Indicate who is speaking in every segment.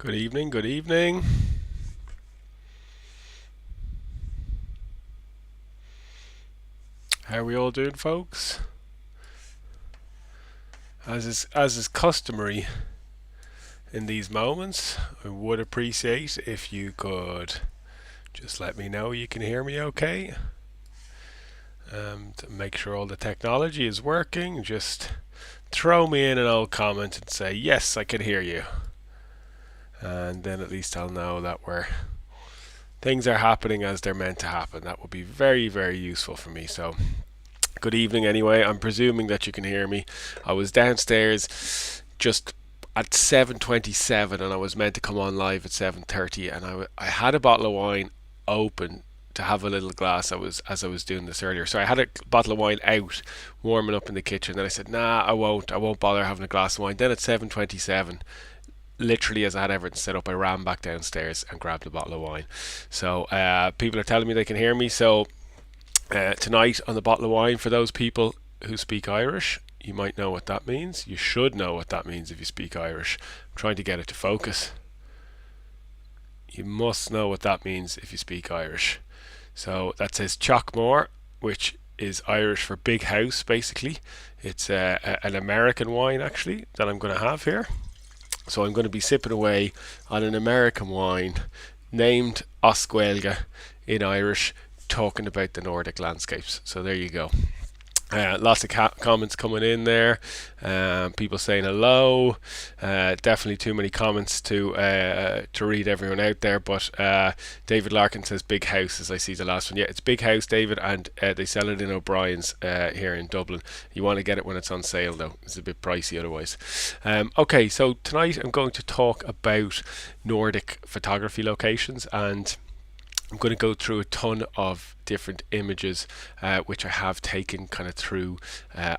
Speaker 1: Good evening, good evening. How are we all doing, folks? As is customary in these moments, I would appreciate if you could just let me know you can hear me okay. To make sure all the technology is working, just throw me in an old comment and say, yes, I can hear you. And then at least I'll know that things are happening as they're meant to happen. That would be very, very useful for me. So good evening anyway. I'm presuming that you can hear me. I was downstairs just at 7:27 and I was meant to come on live at 7:30, and I had a bottle of wine open to have a little glass. As I was doing this earlier. So I had a bottle of wine out warming up in the kitchen. Then I said, "Nah, I won't bother having a glass of wine." Then at 7:27, literally as I had everything set up, I ran back downstairs and grabbed a bottle of wine. So people are telling me they can hear me. So tonight on the bottle of wine, for those people who speak Irish, you might know what that means. You should know what that means if you speak Irish. I'm trying to get it to focus. You must know what that means if you speak Irish. So that says Chockmore, which is Irish for big house, basically. It's an American wine, actually, that I'm going to have here. So I'm going to be sipping away on an American wine named Oscuelga in Irish, talking about the Nordic landscapes. So there you go. Lots of comments coming in there. People saying hello. Definitely too many comments to read everyone out there. But David Larkin says big house, as I see the last one. Yeah, it's big house, David, and they sell it in O'Brien's here in Dublin. You want to get it when it's on sale, though. It's a bit pricey otherwise. Okay, so tonight I'm going to talk about Nordic photography locations, and I'm going to go through a ton of different images which I have taken kind of through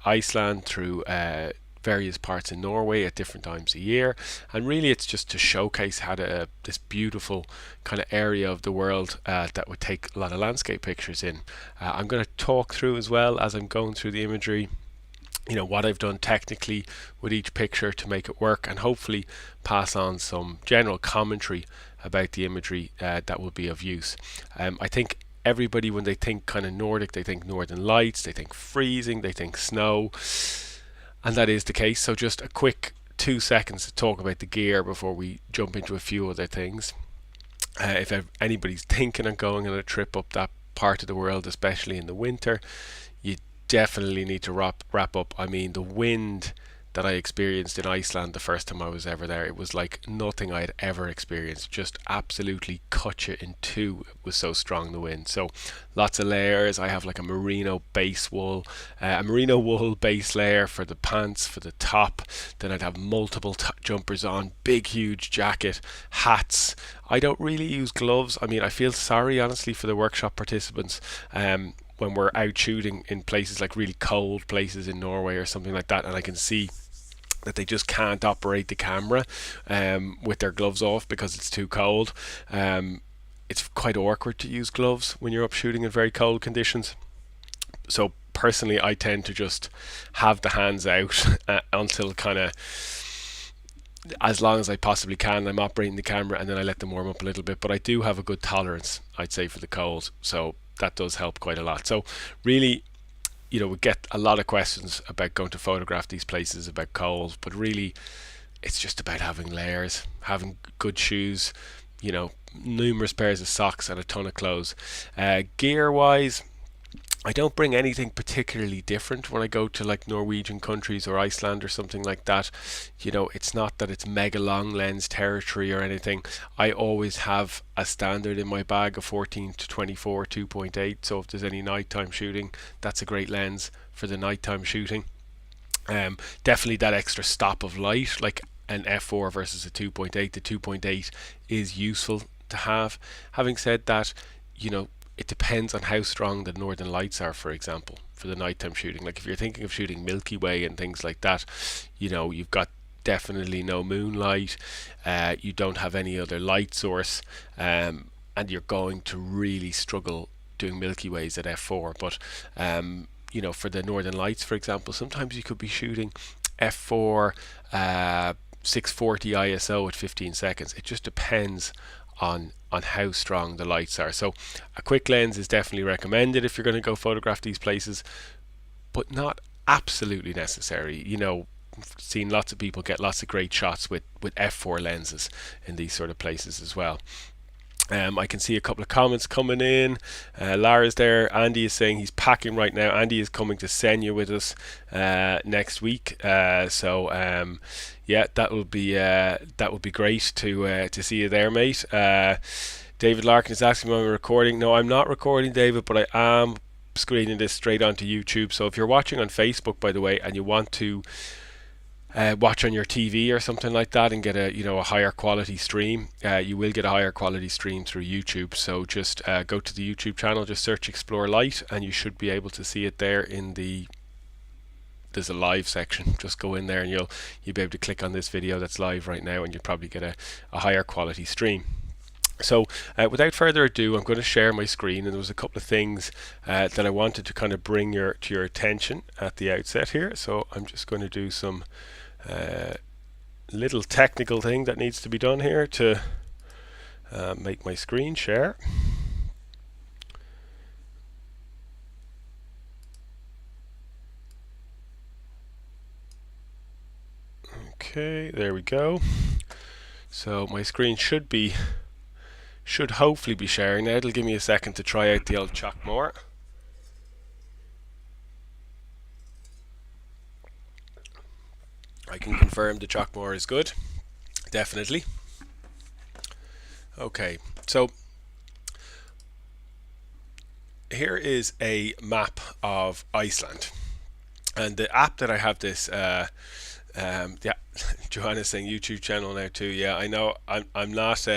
Speaker 1: Iceland, through various parts in Norway at different times a year, and really it's just to showcase how this beautiful kind of area of the world that would take a lot of landscape pictures in. I'm going to talk through as well as I'm going through the imagery, what I've done technically with each picture to make it work, and hopefully pass on some general commentary about the imagery that will be of use. I think everybody, when they think kind of Nordic, they think Northern Lights, they think freezing, they think snow, and that is the case. So just a quick 2 seconds to talk about the gear before we jump into a few other things. If anybody's thinking of going on a trip up that part of the world, especially in the winter, you definitely need to wrap up. I mean, the wind that I experienced in Iceland the first time I was ever there, it was like nothing I'd ever experienced. Just absolutely cut you in two. It was so strong, the wind. So lots of layers. I have like a merino wool base layer for the pants, for the top. Then I'd have multiple jumpers on, big huge jacket, hats. I don't really use gloves. I mean, I feel sorry honestly for the workshop participants when we're out shooting in places like really cold places in Norway or something like that, and I can see that they just can't operate the camera with their gloves off because it's too cold. It's quite awkward to use gloves when you're up shooting in very cold conditions. So personally, I tend to just have the hands out until kind of as long as I possibly can. I'm operating the camera and then I let them warm up a little bit, but I do have a good tolerance, I'd say, for the cold, so that does help quite a lot. So really, we get a lot of questions about going to photograph these places about cold, but really it's just about having layers, having good shoes, numerous pairs of socks and a ton of clothes. Gear wise, I don't bring anything particularly different when I go to like Norwegian countries or Iceland or something like that. It's not that it's mega long lens territory or anything. I always have a standard in my bag of 14 to 24 2.8, so if there's any nighttime shooting, that's a great lens for the nighttime shooting. Definitely that extra stop of light, like an f4 versus a 2.8. The 2.8 is useful to have. Having said that, it depends on how strong the northern lights are, for example, for the nighttime shooting. Like if you're thinking of shooting Milky Way and things like that, you've got definitely no moonlight, you don't have any other light source, and you're going to really struggle doing Milky Ways at f4. But for the northern lights, for example, sometimes you could be shooting f4 640 ISO at 15 seconds. It just depends on how strong the lights are. So a quick lens is definitely recommended if you're going to go photograph these places, but not absolutely necessary. You know, I've seen lots of people get lots of great shots with f4 lenses in these sort of places as well. I can see a couple of comments coming in. Lara's there. Andy is saying he's packing right now. Andy is coming to Senya with us next week. Yeah, that would be great to see you there, mate. David Larkin is asking when I'm recording. No, I'm not recording, David, but I am screening this straight onto YouTube. So if you're watching on Facebook, by the way, and you want to watch on your TV or something like that and get a higher quality stream, you will get a higher quality stream through YouTube. So just go to the YouTube channel, just search Explore Light, and you should be able to see it there there's a live section. Just go in there and you'll be able to click on this video that's live right now, and you'll probably get a higher quality stream. So without further ado, I'm going to share my screen, and there was a couple of things that I wanted to kind of bring to your attention at the outset here. So I'm just going to do some little technical thing that needs to be done here to make my screen share. Okay, there we go. So my screen should hopefully be sharing now. It'll give me a second to try out the old Chalkmore. I can confirm the Chalkmore is good, definitely. Okay, so here is a map of Iceland, and the app that I have this yeah, Joanna's saying YouTube channel now too. Yeah, I know. I'm not.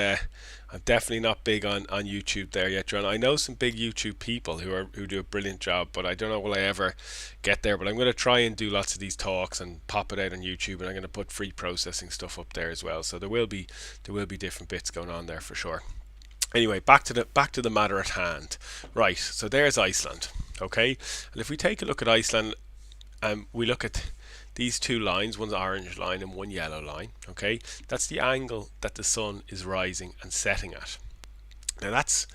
Speaker 1: I'm definitely not big on YouTube there yet, John. I know some big YouTube people who do a brilliant job, but I don't know will I ever get there. But I'm going to try and do lots of these talks and pop it out on YouTube, and I'm going to put free processing stuff up there as well. So there will be different bits going on there for sure. Anyway, back to the matter at hand. Right. So there's Iceland. Okay, and if we take a look at Iceland, we look at these two lines, one's orange line and one yellow line. Okay, that's the angle that the sun is rising and setting at. Now that's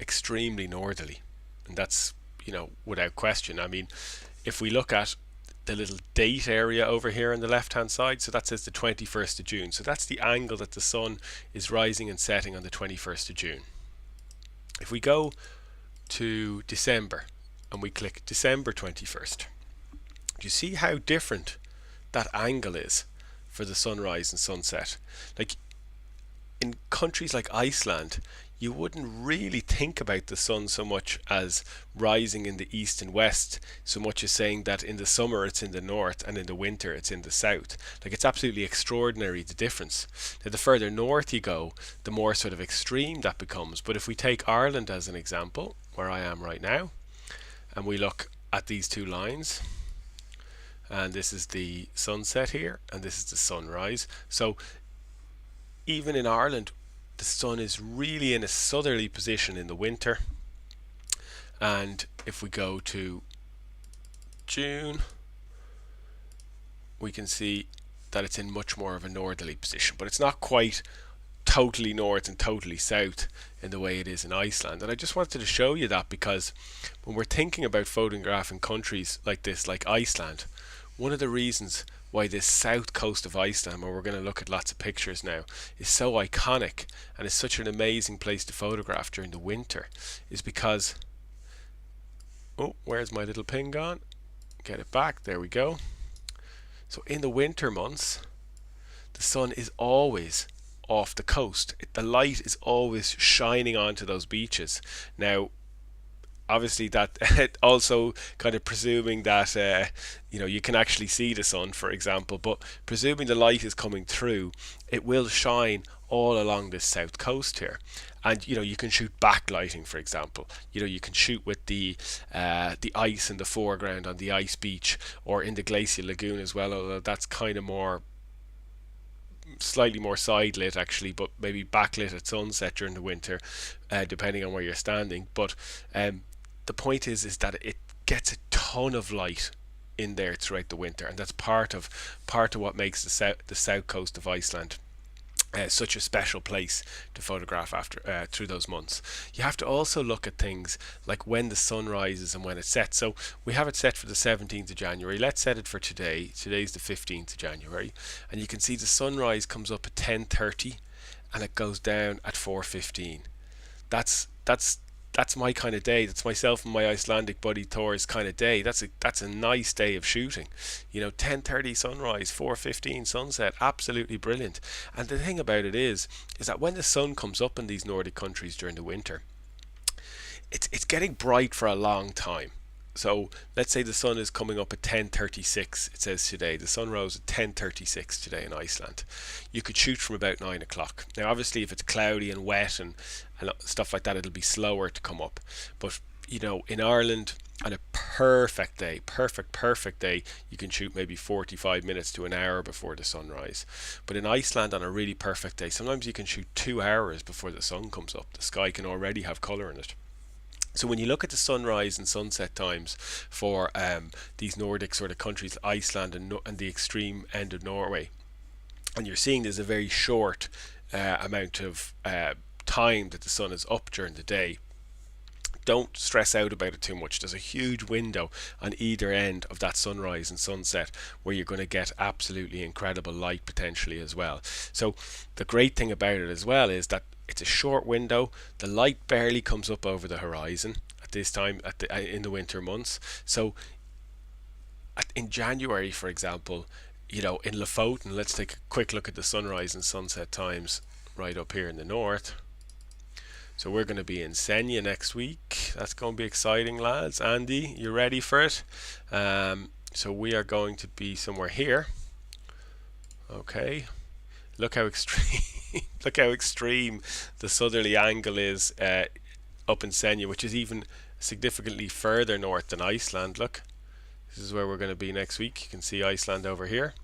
Speaker 1: extremely northerly, and that's, without question. I mean, if we look at the little date area over here on the left hand side, so that says the 21st of June. So that's the angle that the sun is rising and setting on the 21st of June. If we go to December and we click December 21st, do you see how different that angle is for the sunrise and sunset? Like in countries like Iceland, you wouldn't really think about the sun so much as rising in the east and west, so much as saying that in the summer it's in the north and in the winter it's in the south. Like, it's absolutely extraordinary, the difference. Now, the further north you go, the more sort of extreme that becomes. But if we take Ireland as an example, where I am right now, and we look at these two lines, and this is the sunset here and this is the sunrise. So even in Ireland, the sun is really in a southerly position in the winter, and if we go to June, we can see that it's in much more of a northerly position, but it's not quite totally north and totally south in the way it is in Iceland. And I just wanted to show you that, because when we're thinking about photographing countries like this, like Iceland, one of the reasons why this south coast of Iceland, where we're going to look at lots of pictures now, is so iconic and is such an amazing place to photograph during the winter, is because, oh, where's my little pin gone? Get it back, there we go. So in the winter months, the sun is always off the coast. The light is always shining onto those beaches. Now, obviously that also kind of presuming that you can actually see the sun, for example, but presuming the light is coming through, it will shine all along this south coast here. And you can shoot backlighting, for example. You can shoot with the ice in the foreground on the ice beach, or in the Glacial lagoon as well, although that's kind of slightly more side lit actually, but maybe backlit at sunset during the winter, depending on where you're standing. But the point is that it gets a ton of light in there throughout the winter, and that's part of what makes the south coast of Iceland such a special place to photograph after through those months. You have to also look at things like when the sun rises and when it sets. So we have it set for the 17th of January. Let's set it for today. Today's the 15th of January, and you can see the sunrise comes up at 10:30 and it goes down at 4:15. That's my kind of day. That's myself and my Icelandic buddy Thor's kind of day. That's a nice day of shooting. 10:30 sunrise, 4:15 sunset, absolutely brilliant. And the thing about it is that when the sun comes up in these Nordic countries during the winter, it's getting bright for a long time. So let's say the sun is coming up at 10:36. It says today the sun rose at 10:36 today in Iceland. You could shoot from about 9 o'clock. Now, obviously, if it's cloudy and wet and stuff like that, it'll be slower to come up. But in Ireland, on a perfect day, perfect day, you can shoot maybe 45 minutes to an hour before the sunrise. But in Iceland, on a really perfect day, sometimes you can shoot 2 hours before the sun comes up. The sky can already have colour in it. So when you look at the sunrise and sunset times for these Nordic sort of countries, Iceland and the extreme end of Norway, and you're seeing there's a very short amount of time that the sun is up during the day, don't stress out about it too much. There's a huge window on either end of that sunrise and sunset where you're going to get absolutely incredible light potentially as well. So the great thing about it as well is that it's a short window. The light barely comes up over the horizon at this time in the winter months. So in January, for example, in Lofoten, let's take a quick look at the sunrise and sunset times right up here in the north. So we're going to be in Senja next week. That's going to be exciting, lads. Andy, you ready for it? So we are going to be somewhere here. Okay. Look how extreme look how extreme the southerly angle is up in Senja, which is even significantly further north than Iceland. Look, this is where we're going to be next week. You can see Iceland over here.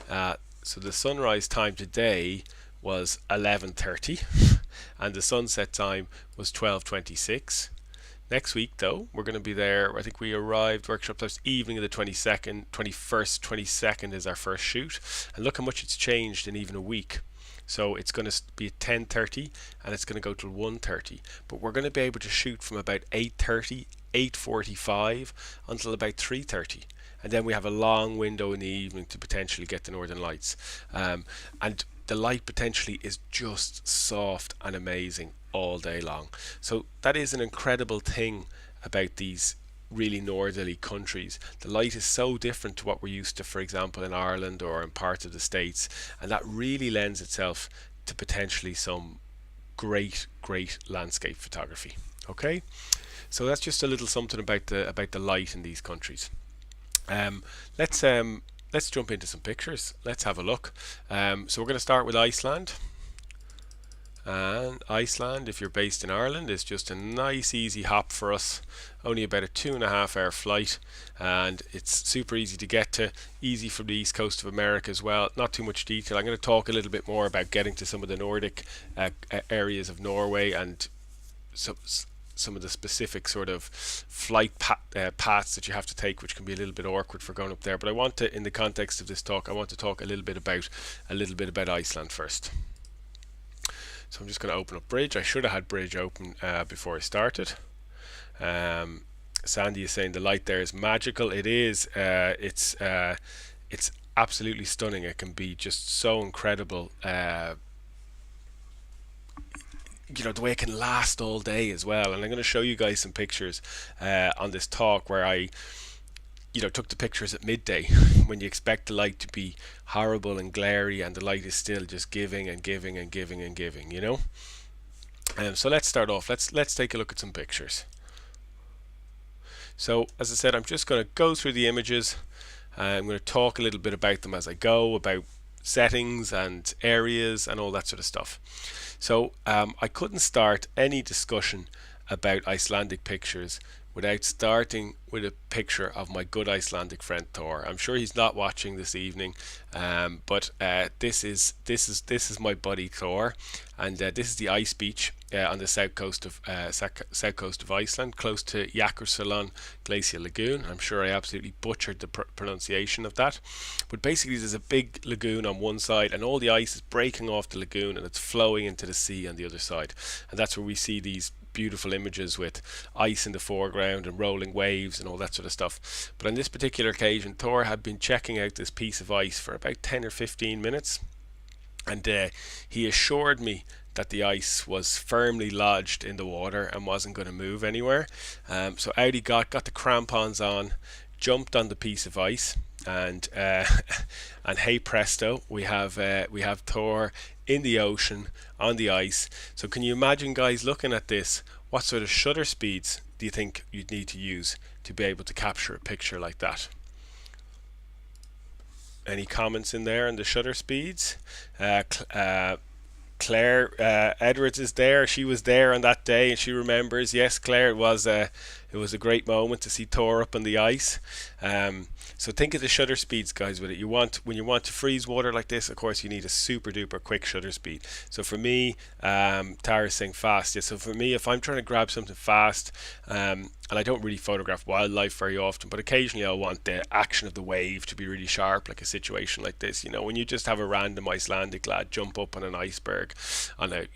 Speaker 1: So the sunrise time today was 11:30 and the sunset time was 12:26. Next week, though, we're going to be there. I think we arrived workshop this evening of the 22nd, 21st, 22nd is our first shoot, and look how much it's changed in even a week. So it's going to be at 10:30 and it's going to go till 1:30, but we're going to be able to shoot from about 8:30, 8:45 until about 3:30, and then we have a long window in the evening to potentially get the northern lights. And the light potentially is just soft and amazing all day long. So that is an incredible thing about these really northerly countries. The light is so different to what we're used to, for example, in Ireland or in parts of the States, and that really lends itself to potentially some great landscape photography. Okay, so that's just a little something about the light in these countries. Let's jump into some pictures. Let's have a look. So we're going to start with Iceland. And Iceland, if you're based in Ireland, is just a nice easy hop for us. Only about a 2.5 hour flight, and it's super easy to get to, easy from the east coast of America as well. Not too much detail. I'm going to talk a little bit more about getting to some of the Nordic areas of Norway and some of the specific sort of flight paths that you have to take, which can be a little bit awkward for going up there. But I want to, in the context of this talk, I want to talk a little bit about Iceland first. So I'm just going to open up Bridge. I should have had Bridge open before I started. Sandy is saying the light there is magical. It is. It's absolutely stunning. It can be just so incredible. The way it can last all day as well. And I'm going to show you guys some pictures on this talk where I took the pictures at midday when you expect the light to be horrible and glary, and the light is still just giving and giving and giving and giving, so let's start off. Let's take a look at some pictures. So as I said, I'm just going to go through the images. I'm going to talk a little bit about them as I go, about settings and areas and all that sort of stuff. So I couldn't start any discussion about Icelandic pictures without starting with a picture of my good Icelandic friend Thor. I'm sure he's not watching this evening, but this is my buddy Thor, and this is the ice beach on the south coast of Iceland, close to Yakarsalon Glacial Lagoon. I'm sure I absolutely butchered the pronunciation of that, but basically there's a big lagoon on one side, and all the ice is breaking off the lagoon and it's flowing into the sea on the other side, and that's where we see these beautiful images with ice in the foreground and rolling waves and all that sort of stuff. But on this particular occasion, Thor had been checking out this piece of ice for about 10 or 15 minutes, and he assured me that the ice was firmly lodged in the water and wasn't going to move anywhere. So out he got the crampons on, jumped on the piece of ice, and and hey presto, we have Thor in the ocean on the ice. So can you imagine, guys, looking at this? What sort of shutter speeds do you think you'd need to use to be able to capture a picture like that? Any comments in there on the shutter speeds? Claire Edwards is there. She was there on that day and she remembers. Yes, Claire, it was a great moment to see Thor up on the ice. So think of the shutter speeds, guys, with it. When you want to freeze water like this, of course, you need a super duper quick shutter speed. So for me, Tara's saying fast. Yeah, so for me, if I'm trying to grab something fast, and I don't really photograph wildlife very often, but occasionally I want the action of the wave to be really sharp, like a situation like this. When you just have a random Icelandic lad jump up on an iceberg on a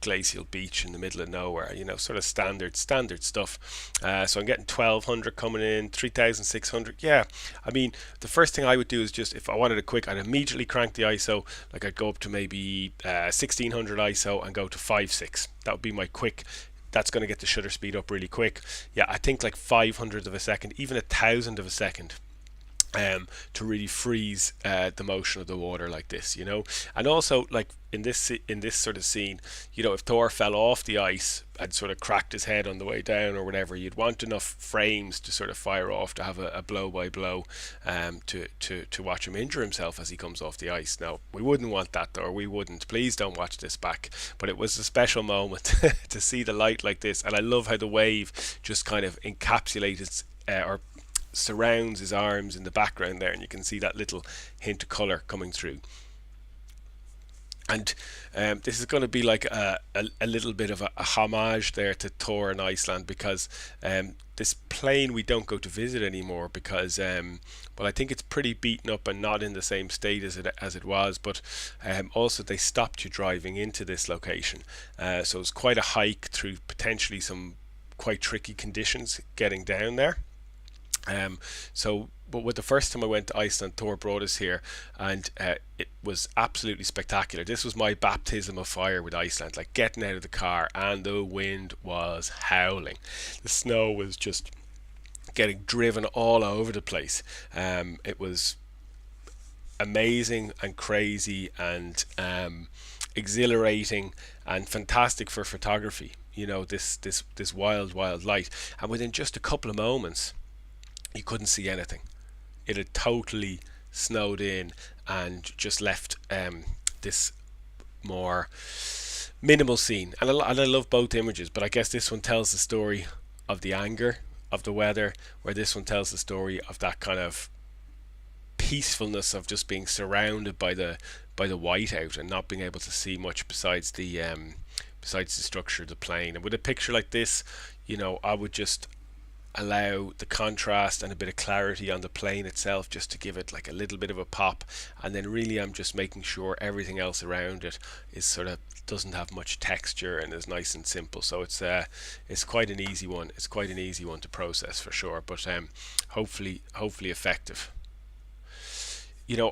Speaker 1: glacial beach in the middle of nowhere, sort of standard stuff. So I'm getting 1200 coming in, 3600. Yeah, I mean, the first thing I would do is just, if I wanted a quick, I'd immediately crank the ISO. Like I'd go up to maybe 1600 ISO and go to 5.6. That would be my quick. That's going to get the shutter speed up really quick. Yeah, I think like 500th of a second, even 1,000th of a second, to really freeze the motion of the water like this, And also, like in this sort of scene, if Thor fell off the ice and sort of cracked his head on the way down or whatever, you'd want enough frames to sort of fire off to have a blow by blow, to watch him injure himself as he comes off the ice. Now, we wouldn't want that, Thor. We wouldn't. Please don't watch this back. But it was a special moment to see the light like this, and I love how the wave just kind of encapsulates or surrounds his arms in the background there, and you can see that little hint of color coming through. And this is going to be like a little bit of a homage there to Thor in Iceland, because this plane we don't go to visit anymore because well, I think it's pretty beaten up and not in the same state as it was, but also they stopped you driving into this location, so it's quite a hike through potentially some quite tricky conditions getting down there. But with the first time I went to Iceland, Thor brought us here, and it was absolutely spectacular. This was my baptism of fire with Iceland, like getting out of the car, and the wind was howling. The snow was just getting driven all over the place. It was amazing and crazy and exhilarating and fantastic for photography. This wild light, and within just a couple of moments, you couldn't see anything. It had totally snowed in and just left this more minimal scene. And I love both images, but I guess this one tells the story of the anger of the weather, where this one tells the story of that kind of peacefulness of just being surrounded by the whiteout and not being able to see much besides the structure of the plane. And with a picture like this, I would just allow the contrast and a bit of clarity on the plane itself, just to give it like a little bit of a pop, and then really I'm just making sure everything else around it is sort of doesn't have much texture and is nice and simple. So it's quite an easy one. It's quite an easy one to process for sure, but hopefully effective.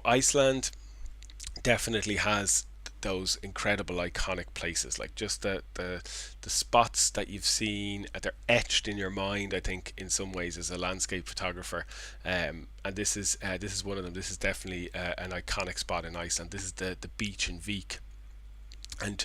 Speaker 1: Iceland definitely has those incredible iconic places, like just the spots that you've seen, they're etched in your mind, I think, in some ways, as a landscape photographer, and this is one of them. This is definitely an iconic spot in Iceland. This is the beach in Vik, and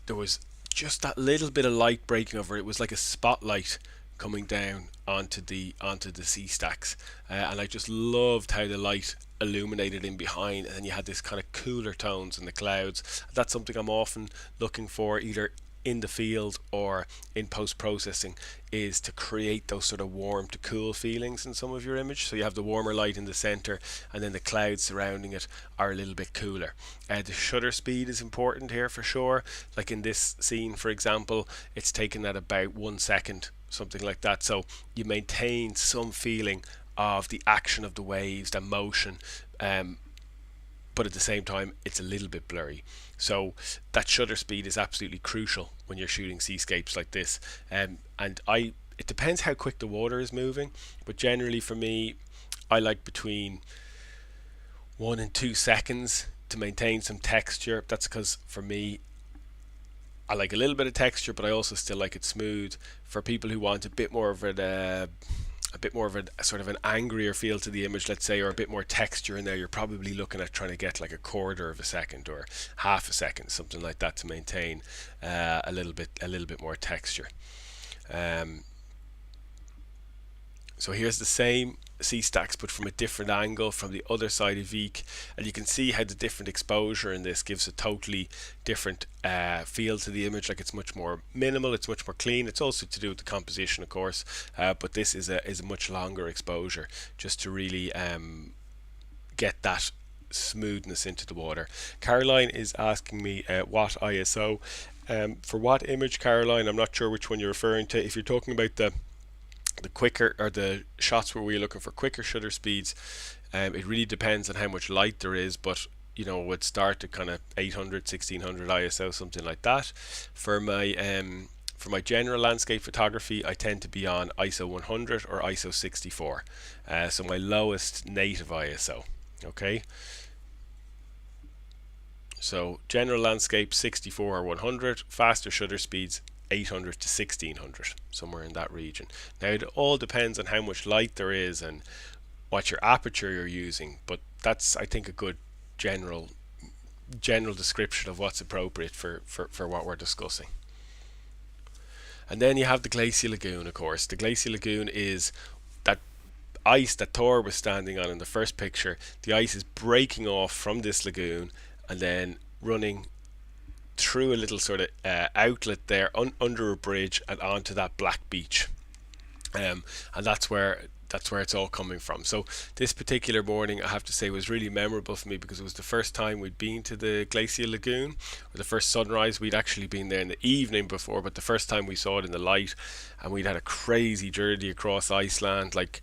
Speaker 1: there was just that little bit of light breaking over it. It was like a spotlight coming down onto the sea stacks, and I just loved how the light illuminated in behind, and then you had this kind of cooler tones in the clouds. That's something I'm often looking for, either in the field or in post-processing is to create those sort of warm to cool feelings in some of your image. So you have the warmer light in the center, and then the clouds surrounding it are a little bit cooler. The shutter speed is important here for sure. Like in this scene, for example, it's taken at about 1 second, something like that. So you maintain some feeling of the action of the waves, the motion, but at the same time it's a little bit blurry. So that shutter speed is absolutely crucial when you're shooting seascapes like this. It depends how quick the water is moving, but generally for me, I like between 1 and 2 seconds to maintain some texture. That's because for me, I like a little bit of texture, but I also still like it smooth. For people who want a bit more of a sort of an angrier feel to the image, let's say, or a bit more texture in there, you're probably looking at trying to get like a quarter of a second or half a second, something like that, to maintain a little bit more texture. So here's the same sea stacks, but from a different angle from the other side of Vik, and you can see how the different exposure in this gives a totally different feel to the image. Like, it's much more minimal, it's much more clean. It's also to do with the composition, of course, but this is a much longer exposure, just to really get that smoothness into the water. Caroline is asking me what ISO. For what image, Caroline? I'm not sure which one you're referring to. If you're talking about the quicker, or the shots where we're looking for quicker shutter speeds, it really depends on how much light there is, but would start at kind of 800, 1600 ISO, something like that. For my general landscape photography, I tend to be on ISO 100 or ISO 64, so my lowest native ISO. Okay, so general landscape 64 or 100, faster shutter speeds 800 to 1600, somewhere in that region. Now it all depends on how much light there is and what your aperture you're using, but that's, I think, a good general description of what's appropriate for what we're discussing. And then you have the Glacial Lagoon, of course. The Glacial Lagoon is that ice that Thor was standing on in the first picture. The ice is breaking off from this lagoon and then running through a little sort of outlet there under a bridge and onto that black beach, and that's where it's all coming from. So this particular morning, I have to say, was really memorable for me because it was the first time we'd been to the Glacial Lagoon, or the first sunrise. We'd actually been there in the evening before, but the first time we saw it in the light, and we'd had a crazy journey across Iceland, like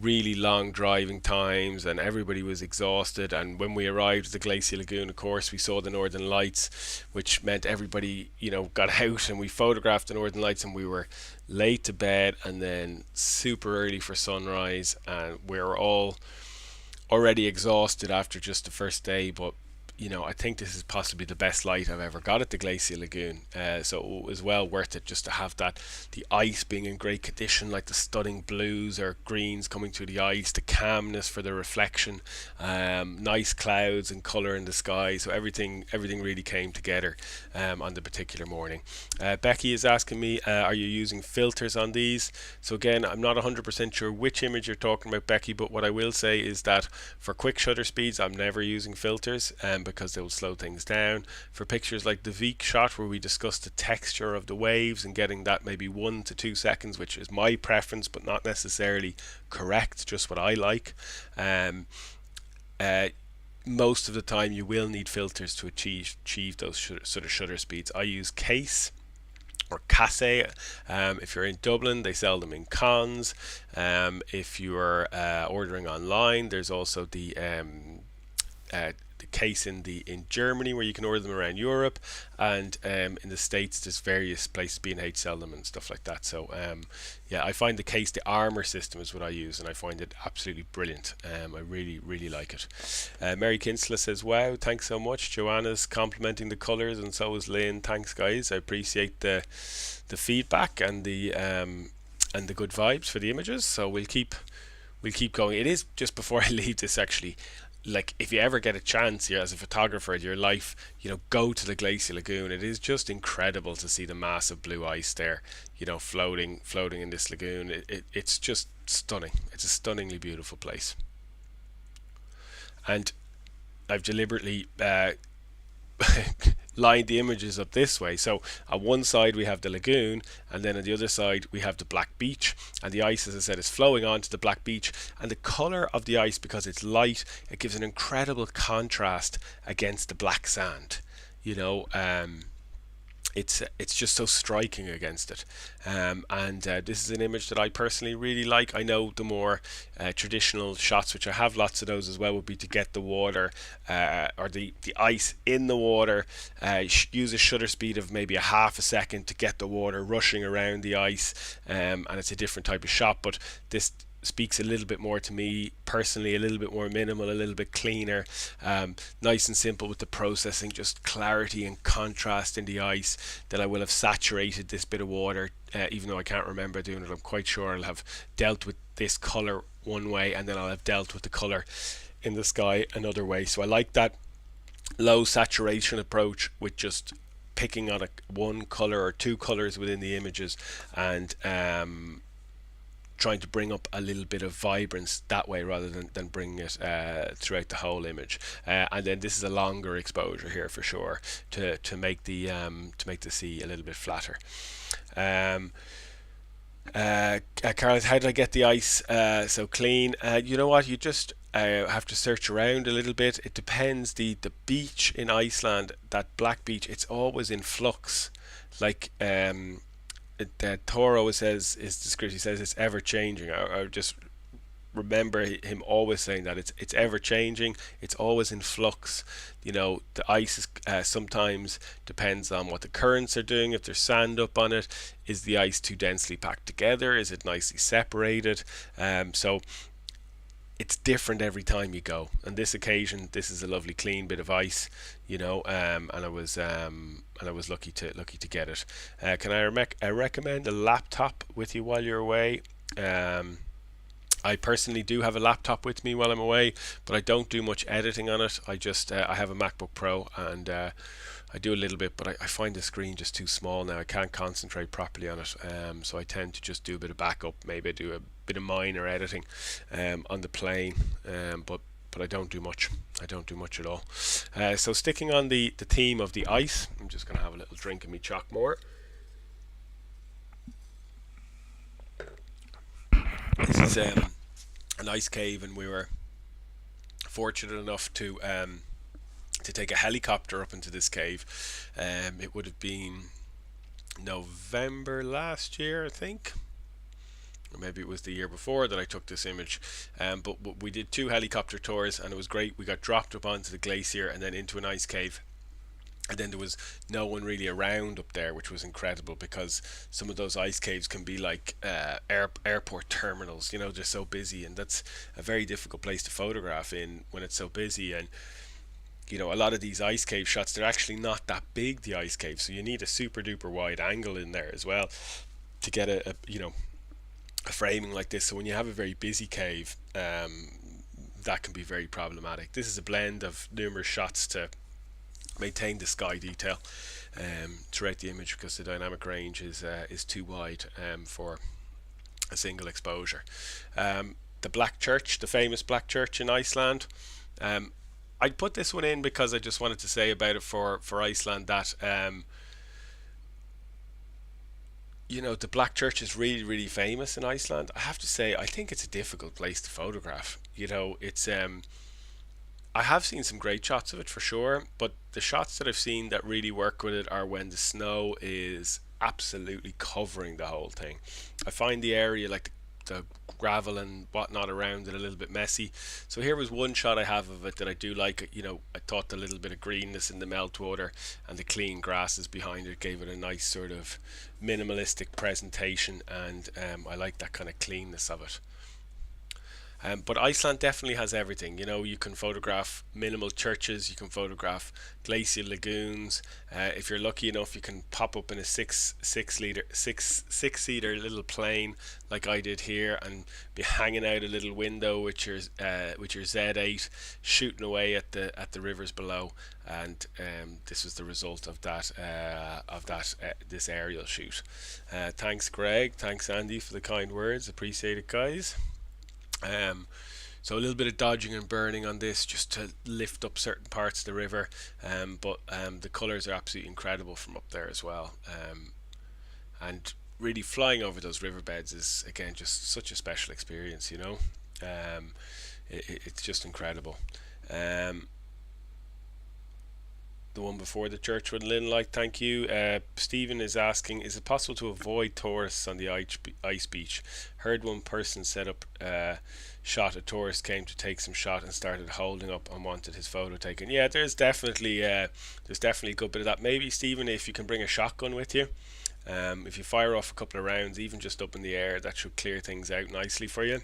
Speaker 1: really long driving times, and everybody was exhausted. And when we arrived at the Glacial Lagoon, of course, we saw the Northern Lights, which meant everybody got out, and we photographed the Northern Lights, and we were late to bed and then super early for sunrise, and we were all already exhausted after just the first day. But I think this is possibly the best light I've ever got at the Glacial Lagoon, so it was well worth it just to have that, the ice being in great condition, like the stunning blues or greens coming through the ice, the calmness for the reflection, nice clouds and colour in the sky. So everything really came together on the particular morning. Becky is asking me, are you using filters on these? So again, I'm not 100% sure which image you're talking about, Becky, but what I will say is that for quick shutter speeds, I'm never using filters, because they will slow things down. For pictures like the Vik shot, where we discussed the texture of the waves and getting that maybe 1 to 2 seconds, which is my preference but not necessarily correct, just what I like, most of the time you will need filters to achieve those sort of shutter speeds. I use Case or Casse. If you're in Dublin, they sell them in cons. If you're ordering online, there's also the Case in Germany, where you can order them around Europe, and in the States there's various places, B&H sell them and stuff like that. So yeah, I find the Case, the Armor system is what I use, and I find it absolutely brilliant. I really like it. Mary Kinsella says, wow, thanks so much. Joanna's complimenting the colours, and so is Lynn. Thanks guys, I appreciate the feedback and the good vibes for the images. So we'll keep going. It is, just before I leave this, actually, like, if you ever get a chance here as a photographer in your life, go to the Glacial Lagoon. It is just incredible to see the massive blue ice there, floating in this lagoon. It's just stunning. It's a stunningly beautiful place. And I've deliberately lined the images up this way. So on one side we have the lagoon, and then on the other side we have the black beach, and the ice, as I said, is flowing onto the black beach. And the color of the ice, because it's light, it gives an incredible contrast against the black sand. You know, it's just so striking against it, and this is an image that I personally really like. I know the more traditional shots, which I have lots of those as well, would be to get the water or the ice in the water, use a shutter speed of maybe a half a second to get the water rushing around the ice, and it's a different type of shot. But this speaks a little bit more to me personally, a little bit more minimal, a little bit cleaner, nice and simple with the processing, just clarity and contrast in the ice, that I will have saturated this bit of water, even though I can't remember doing it. I'm quite sure I'll have dealt with this colour one way, and then I'll have dealt with the colour in the sky another way. So I like that low saturation approach with just picking on one colour or two colours within the images, and trying to bring up a little bit of vibrance that way, rather than bring it throughout the whole image. And then this is a longer exposure here for sure, to make the sea a little bit flatter. Carol, how did I get the ice so clean? You know what, you just have to search around a little bit. It depends. The beach in Iceland, that black beach, it's always in flux. Like Toro says, his description, he says it's ever changing. I just remember him always saying that it's ever changing, it's always in flux. You know, the ice is sometimes depends on what the currents are doing. If there's sand up on it, is the ice too densely packed together, is it nicely separated? So it's different every time you go. On this occasion, this is a lovely clean bit of ice, you know, and I was lucky to get it. Can I recommend a laptop with you while you're away? I personally do have a laptop with me while I'm away, but I don't do much editing on it. I have a MacBook Pro, and I do a little bit, but I find the screen just too small now. I can't concentrate properly on it, so I tend to just do a bit of backup. Maybe I do a bit of minor editing on the plane, but I don't do much. I don't do much at all. So sticking on the theme of the ice, I'm just going to have a little drink of me Chalkmore. This is an ice cave, and we were fortunate enough to take a helicopter up into this cave. It would have been November last year, I think, or maybe it was the year before that I took this image. But we did 2 helicopter tours, and it was great. We got dropped up onto the glacier and then into an ice cave, and then there was no one really around up there, which was incredible, because some of those ice caves can be like airport terminals. You know, they're so busy, and that's a very difficult place to photograph in when it's so busy. And you know, a lot of these ice cave shots, they're actually not that big, the ice cave, so you need a super duper wide angle in there as well to get a framing like this. So when you have a very busy cave, that can be very problematic. This is a blend of numerous shots to maintain the sky detail throughout the image, because the dynamic range is too wide for a single exposure. The Black Church, the famous Black Church in Iceland. I'd put this one in because I just wanted to say about it for Iceland that you know, the Black Church is really, really famous in Iceland. I have to say, I think it's a difficult place to photograph. You know, it's I have seen some great shots of it for sure, but the shots that I've seen that really work with it are when the snow is absolutely covering the whole thing. I find the area, like the gravel and whatnot around it, a little bit messy. So here was one shot I have of it that I do like. You know, I thought the little bit of greenness in the meltwater and the clean grasses behind it gave it a nice sort of minimalistic presentation, and I like that kind of cleanness of it. But Iceland definitely has everything. You know, you can photograph minimal churches, you can photograph glacial lagoons. If you're lucky enough, you can pop up in a six seater little plane like I did here, and be hanging out a little window with your Z8, shooting away at the rivers below. And this was the result of that this aerial shoot. Thanks, Greg. Thanks, Andy, for the kind words. Appreciate it, guys. So a little bit of dodging and burning on this just to lift up certain parts of the river, but the colours are absolutely incredible from up there as well. And really flying over those riverbeds is again just such a special experience, you know. Um, it's just incredible. Um, the one before the church with Lynn, like, thank you. Stephen is asking, is it possible to avoid tourists on the ice beach? Heard one person set up shot. A tourist came to take some shot and started holding up and wanted his photo taken. Yeah, there's definitely a good bit of that. Maybe, Stephen, if you can bring a shotgun with you, if you fire off a couple of rounds, even just up in the air, that should clear things out nicely for you.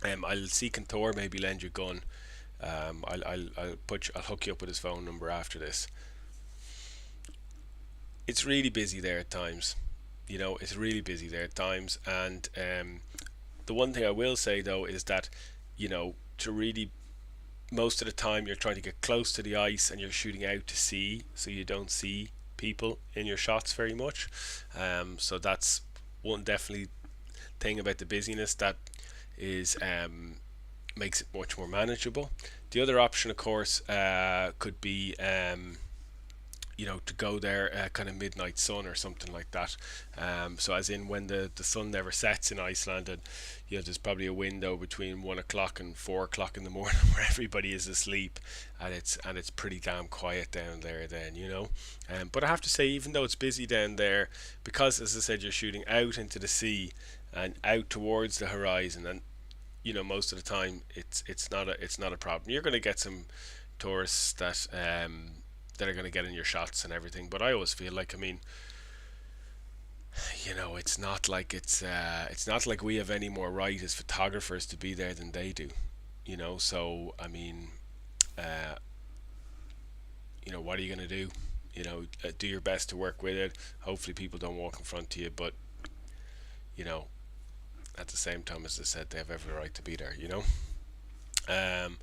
Speaker 1: I'll see can Thor maybe lend you a gun. I'll hook you up with his phone number after this. It's really busy there at times. You know, it's really busy there at times. And the one thing I will say though is that, you know, to really most of the time you're trying to get close to the ice and you're shooting out to sea, so you don't see people in your shots very much. So that's one definitely thing about the busyness that is makes it much more manageable. The other option, of course, could be you know, to go there kind of midnight sun or something like that. So as in when the sun never sets in Iceland, and you know there's probably a window between 1 o'clock and 4 o'clock in the morning where everybody is asleep, and it's pretty damn quiet down there then, you know. But I have to say, even though it's busy down there, because as I said, you're shooting out into the sea and out towards the horizon, and you know most of the time it's not a problem. You're going to get some tourists that are going to get in your shots and everything, but I always feel like, I mean, you know, it's not like we have any more right as photographers to be there than they do, you know. So I mean, uh, you know, what are you going to do? You know, do your best to work with it. Hopefully people don't walk in front of you, but you know, at the same time, as I said, they have every right to be there, you know. um,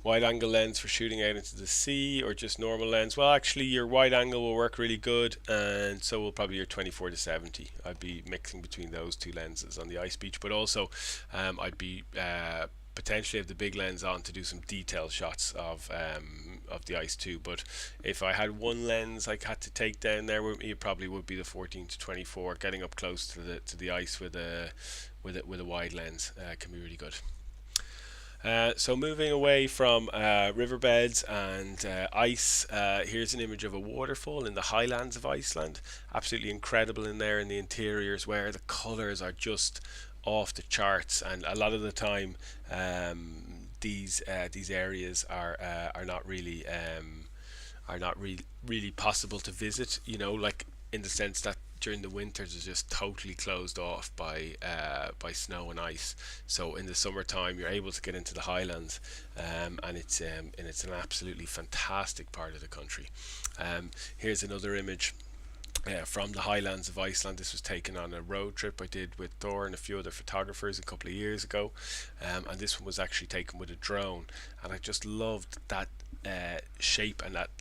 Speaker 1: Wide angle lens for shooting out into the sea, or just normal lens? Well, actually your wide angle will work really good, and so will probably your 24 to 70. I'd be mixing between those two lenses on the ice beach, but also I'd be potentially have the big lens on to do some detailed shots of the ice too. But if I had one lens I had to take down there with me, it probably would be the 14 to 24. Getting up close to the ice with a wide lens can be really good. So moving away from riverbeds and ice, here's an image of a waterfall in the highlands of Iceland. Absolutely incredible in there in the interiors, where the colours are just off the charts, and a lot of the time these areas are not really really possible to visit. You know, like in the sense that during the winters is just totally closed off by snow and ice. So in the summertime you're able to get into the highlands, and it's an absolutely fantastic part of the country. Here's another image from the highlands of Iceland. This was taken on a road trip I did with Thor and a few other photographers a couple of years ago, and this one was actually taken with a drone, and I just loved that shape and that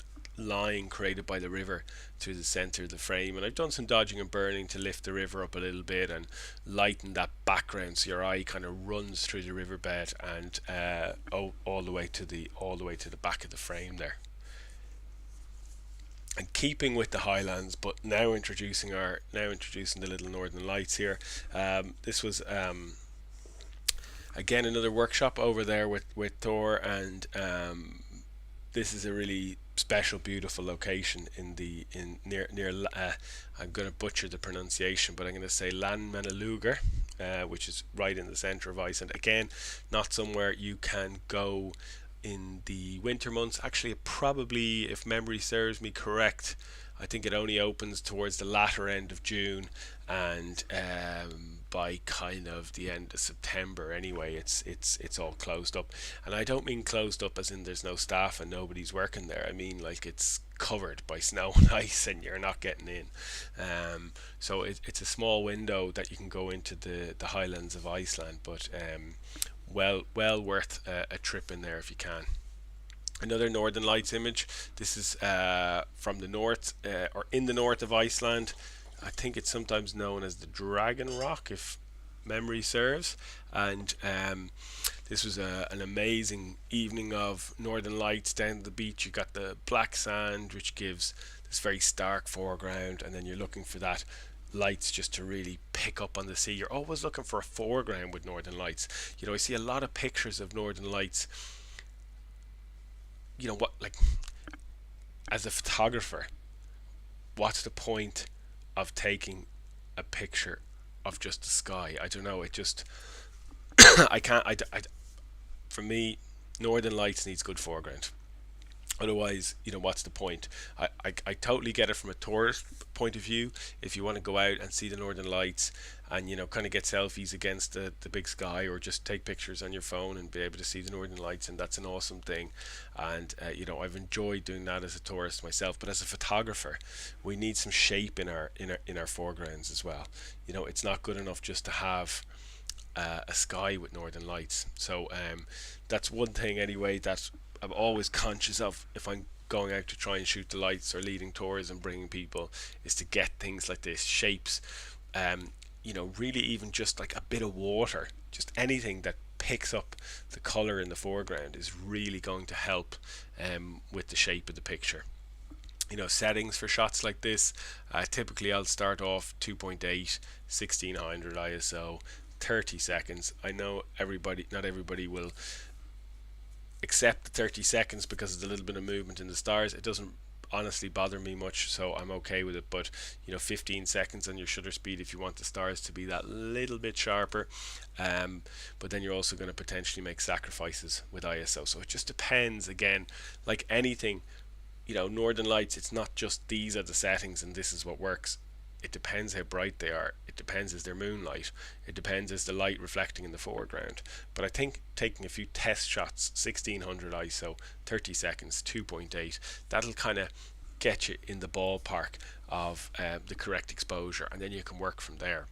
Speaker 1: line created by the river through the center of the frame. And I've done some dodging and burning to lift the river up a little bit and lighten that background, so your eye kind of runs through the riverbed and all the way to the back of the frame there. And keeping with the highlands, but now introducing the little northern lights here. This was again another workshop over there with Thor, and this is a really special, beautiful location in near I'm going to butcher the pronunciation, but I'm going to say Landmannalaugar, which is right in the center of Iceland. Again, not somewhere you can go in the winter months. Actually, probably, if memory serves me correct, I think it only opens towards the latter end of June, and by kind of the end of September anyway, it's all closed up. And I don't mean closed up as in there's no staff and nobody's working there. I mean like it's covered by snow and ice and you're not getting in. So it's a small window that you can go into the highlands of Iceland, but well worth a trip in there if you can. Another Northern Lights image. This is from the north, or in the north of Iceland. I think it's sometimes known as the Dragon Rock, if memory serves. And This was an amazing evening of northern lights down the beach. You got the black sand, which gives this very stark foreground, and then you're looking for that lights just to really pick up on the sea. You're always looking for a foreground with northern lights. I see a lot of pictures of northern lights. What, like, as a photographer, what's the point of taking a picture of just the sky? I don't know. It just I can't. For me, northern lights needs good foreground. Otherwise, what's the point? I totally get it from a tourist point of view. If you want to go out and see the northern lights and kind of get selfies against the big sky, or just take pictures on your phone and be able to see the northern lights, and that's an awesome thing. And I've enjoyed doing that as a tourist myself. But as a photographer, we need some shape in our foregrounds as well. It's not good enough just to have a sky with northern lights. So that's one thing anyway that I'm always conscious of if I'm going out to try and shoot the lights or leading tours and bringing people, is to get things like this, shapes, really even just like a bit of water, just anything that picks up the color in the foreground is really going to help with the shape of the picture. Settings for shots like this, typically I'll start off 2.8, 1600 ISO, 30 seconds. I know not everybody will accept the 30 seconds because of the little bit of movement in the stars. It doesn't honestly bother me much, so I'm okay with it. But 15 seconds on your shutter speed if you want the stars to be that little bit sharper. But then you're also going to potentially make sacrifices with ISO. So it just depends. Again, like anything, northern lights, it's not just these are the settings and this is what works. It depends how bright they are. It depends, is there moonlight? It depends, is the light reflecting in the foreground? But I think taking a few test shots, 1600 ISO, 30 seconds, 2.8, that'll kind of get you in the ballpark of the correct exposure, and then you can work from there.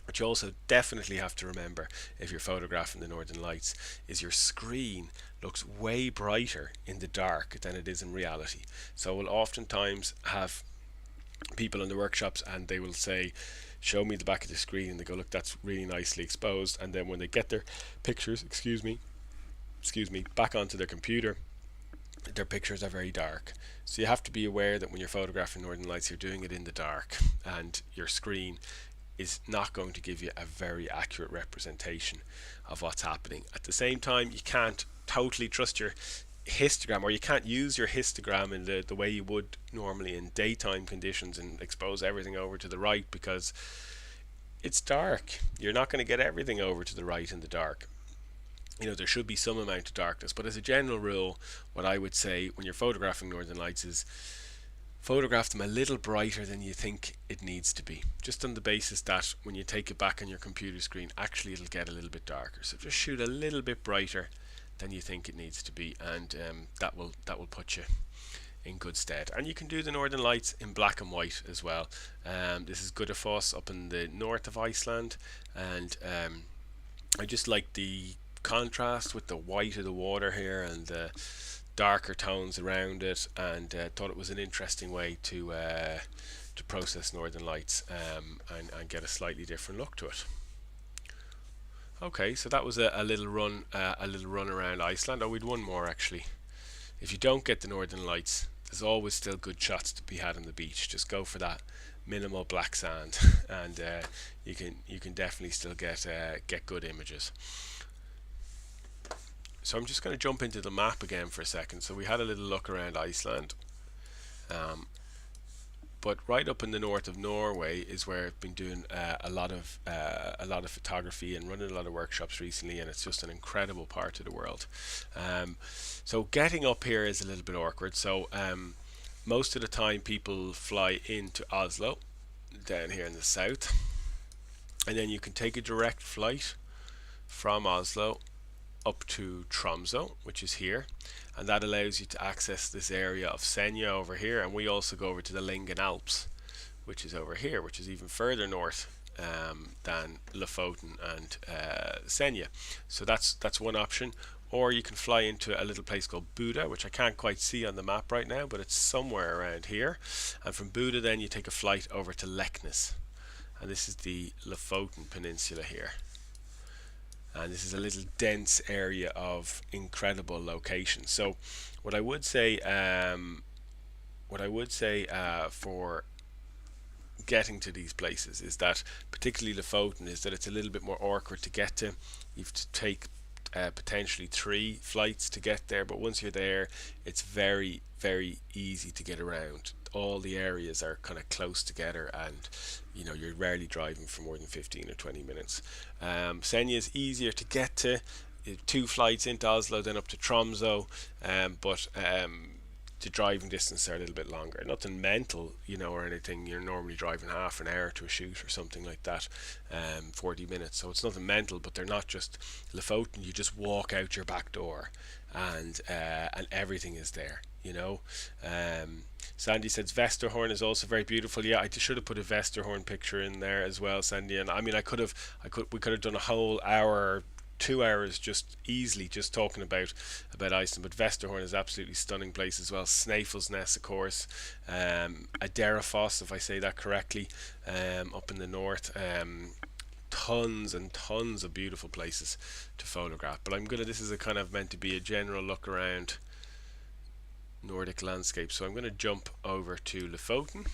Speaker 1: What you also definitely have to remember if you're photographing the northern lights is your screen looks way brighter in the dark than it is in reality. So we'll oftentimes have people in the workshops and they will say, show me the back of the screen, and they go, look, that's really nicely exposed. And then when they get their pictures, excuse me, back onto their computer, their pictures are very dark. So you have to be aware that when you're photographing northern lights, you're doing it in the dark, and your screen is not going to give you a very accurate representation of what's happening. At the same time, you can't totally trust your histogram, or you can't use your histogram in the way you would normally in daytime conditions and expose everything over to the right, because it's dark. You're not going to get everything over to the right in the dark. There should be some amount of darkness, but as a general rule, what I would say when you're photographing northern lights is photograph them a little brighter than you think it needs to be, just on the basis that when you take it back on your computer screen, actually it'll get a little bit darker. So just shoot a little bit brighter than you think it needs to be, and that will put you in good stead. And you can do the northern lights in black and white as well. This is Gudafoss up in the north of Iceland, and I just like the contrast with the white of the water here and the darker tones around it, and thought it was an interesting way to process northern lights and get a slightly different look to it. Okay, so that was a little run around Iceland. Oh, we'd one more actually. If you don't get the northern lights, there's always still good shots to be had on the beach. Just go for that minimal black sand, and you can definitely still get good images. So I'm just going to jump into the map again for a second. So we had a little look around Iceland. But right up in the north of Norway is where I've been doing a lot of photography and running a lot of workshops recently, and it's just an incredible part of the world. So getting up here is a little bit awkward. So most of the time people fly into Oslo, down here in the south, and then you can take a direct flight from Oslo up to Tromsø, which is here, and that allows you to access this area of Senja over here. And we also go over to the Lyngen Alps, which is over here, which is even further north than Lofoten and Senja. So that's one option. Or you can fly into a little place called Buda, which I can't quite see on the map right now, but it's somewhere around here. And from Buda then you take a flight over to Leknes, and this is the Lofoten Peninsula here. and this is a little dense area of incredible location. So what I would say, for getting to these places is that, particularly Lofoten, is that it's a little bit more awkward to get to. You have to take potentially 3 flights to get there, but once you're there, it's very, very easy to get around. All the areas are kind of close together, and you're rarely driving for more than 15 or 20 minutes. Senja is easier to get to. 2 flights into Oslo, then up to Tromso, but the driving distance are a little bit longer. Nothing mental, or anything. You're normally driving half an hour to a shoot or something like that, 40 minutes. So it's nothing mental, but they're not just Lofoten. You just walk out your back door, and everything is there. Sandy says Vesterhorn is also very beautiful. Yeah, I should have put a Vesterhorn picture in there as well, Sandy. And I mean, we could have done a whole hour, 2 hours just easily just talking about Iceland, but Vesterhorn is absolutely stunning place as well. Snæfellsnes, of course, Aderafoss, if I say that correctly, up in the north. Tons and tons of beautiful places to photograph. But this is a kind of meant to be a general look around Nordic landscape. So I'm going to jump over to Lofoten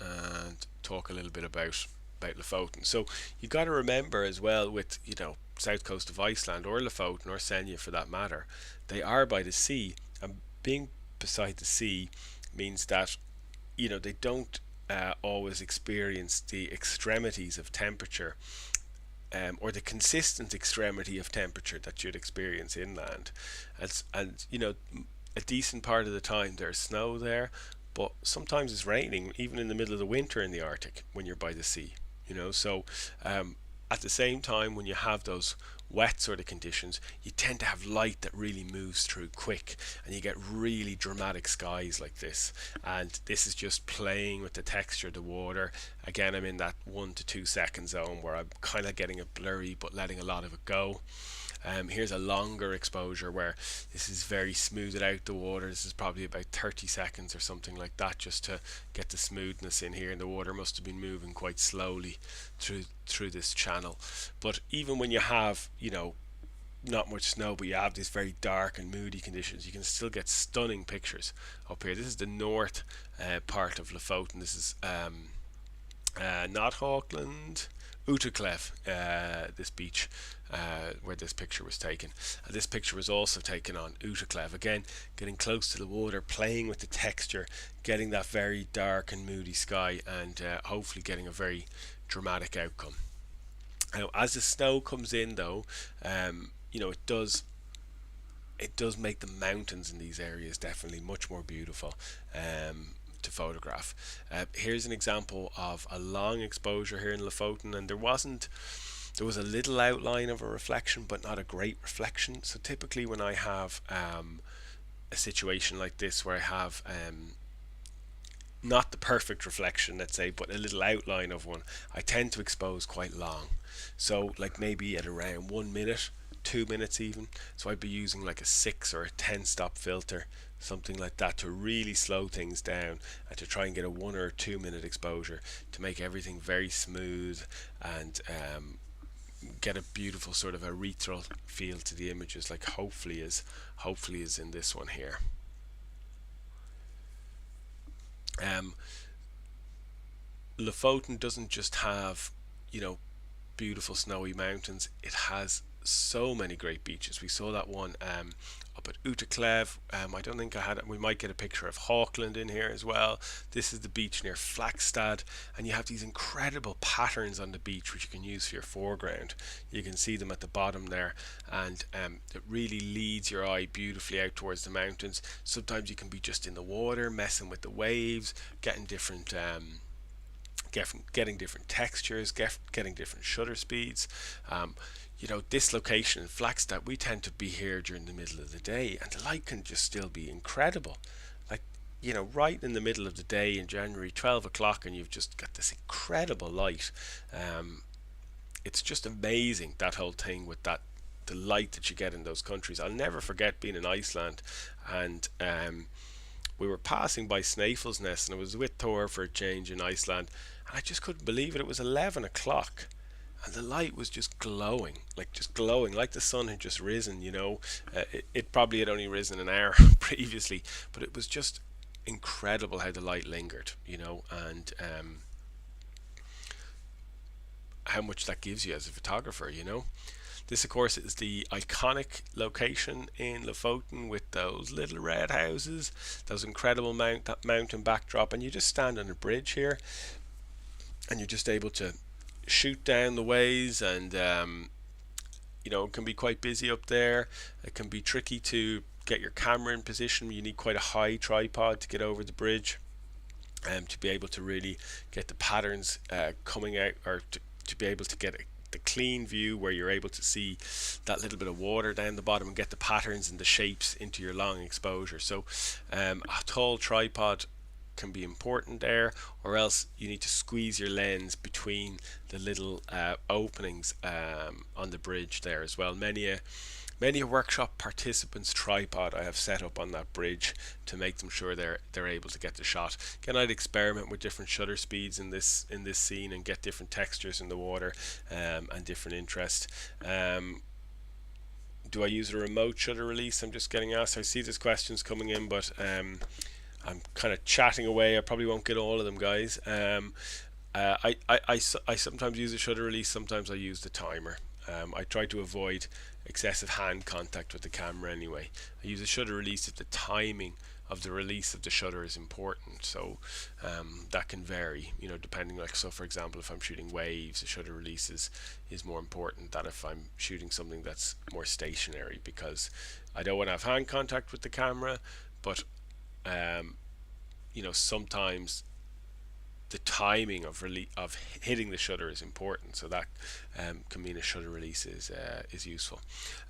Speaker 1: and talk a little bit about Lofoten. So you got to remember as well, with south coast of Iceland, or Lofoten, or Senja for that matter, they are by the sea, and being beside the sea means that they don't always experience the extremities of temperature, or the consistent extremity of temperature that you'd experience inland. And a decent part of the time there's snow there, but sometimes it's raining even in the middle of the winter in the Arctic when you're by the sea. So at the same time, when you have those wet sort of conditions, you tend to have light that really moves through quick, and you get really dramatic skies like this. And this is just playing with the texture of the water. Again, I'm in that 1 to 2 second zone where I'm kind of getting it blurry but letting a lot of it go. Here's a longer exposure where this is very smoothed out, the water. This is probably about 30 seconds or something like that, just to get the smoothness in here, and the water must have been moving quite slowly through this channel. But even when you have not much snow, but you have these very dark and moody conditions, you can still get stunning pictures up here. This is the north part of Lofoten. This is not Hawkland, Uteklev, this beach where this picture was taken. This picture was also taken on Uteklev, again getting close to the water, playing with the texture, getting that very dark and moody sky, and hopefully getting a very dramatic outcome. Now, as the snow comes in, though, it does make the mountains in these areas definitely much more beautiful to photograph. Here's an example of a long exposure here in Lofoten, and there was a little outline of a reflection, but not a great reflection. So typically when I have a situation like this where I have not the perfect reflection, let's say, but a little outline of one, I tend to expose quite long. So like maybe at around 1 minute, 2 minutes even. So I'd be using like a 6 or a 10 stop filter, something like that, to really slow things down and to try and get a 1 or 2 minute exposure to make everything very smooth and get a beautiful sort of ethereal feel to the images, like hopefully is in this one here. Lofoten doesn't just have beautiful snowy mountains, it has so many great beaches. We saw that one up at Uteklev. I don't think I had it. We might get a picture of Hawkland in here as well. This is the beach near Flakstad, and you have these incredible patterns on the beach which you can use for your foreground. You can see them at the bottom there, and it really leads your eye beautifully out towards the mountains. Sometimes you can be just in the water messing with the waves, getting different textures, getting different shutter speeds. This location in Flagstaff, we tend to be here during the middle of the day, and the light can just still be incredible. Like, right in the middle of the day in January, 12 o'clock, and you've just got this incredible light. It's just amazing, that whole thing with the light that you get in those countries. I'll never forget being in Iceland, and we were passing by Snæfellsnes, and I was with Thor for a change in Iceland, and I just couldn't believe it. It was 11 o'clock. and the light was just glowing, just glowing, like the sun had just risen. It probably had only risen an hour previously, but it was just incredible how the light lingered, and how much that gives you as a photographer. This, of course, is the iconic location in Lofoten with those little red houses, those incredible that mountain backdrop, and you just stand on a bridge here, and you're just able to shoot down the ways, and it can be quite busy up there. It can be tricky to get your camera in position. You need quite a high tripod to get over the bridge, to be able to really get the patterns coming out, or to be able to get the clean view where you're able to see that little bit of water down the bottom and get the patterns and the shapes into your long exposure. So a tall tripod can be important there, or else you need to squeeze your lens between the little openings on the bridge there as well. Many a workshop participant's tripod I have set up on that bridge to make them sure they're able to get the shot. Again, I'd experiment with different shutter speeds in this scene and get different textures in the water, and different interest. Do I use a remote shutter release? I'm just getting asked. I see there's questions coming in, but I'm kind of chatting away. I probably won't get all of them, guys. I sometimes use a shutter release, sometimes I use the timer. I try to avoid excessive hand contact with the camera anyway. I use a shutter release if the timing of the release of the shutter is important, so that can vary, depending. So for example, if I'm shooting waves, the shutter release is more important than if I'm shooting something that's more stationary, because I don't want to have hand contact with the camera, but sometimes the timing of hitting the shutter is important, so that can mean a shutter release is useful.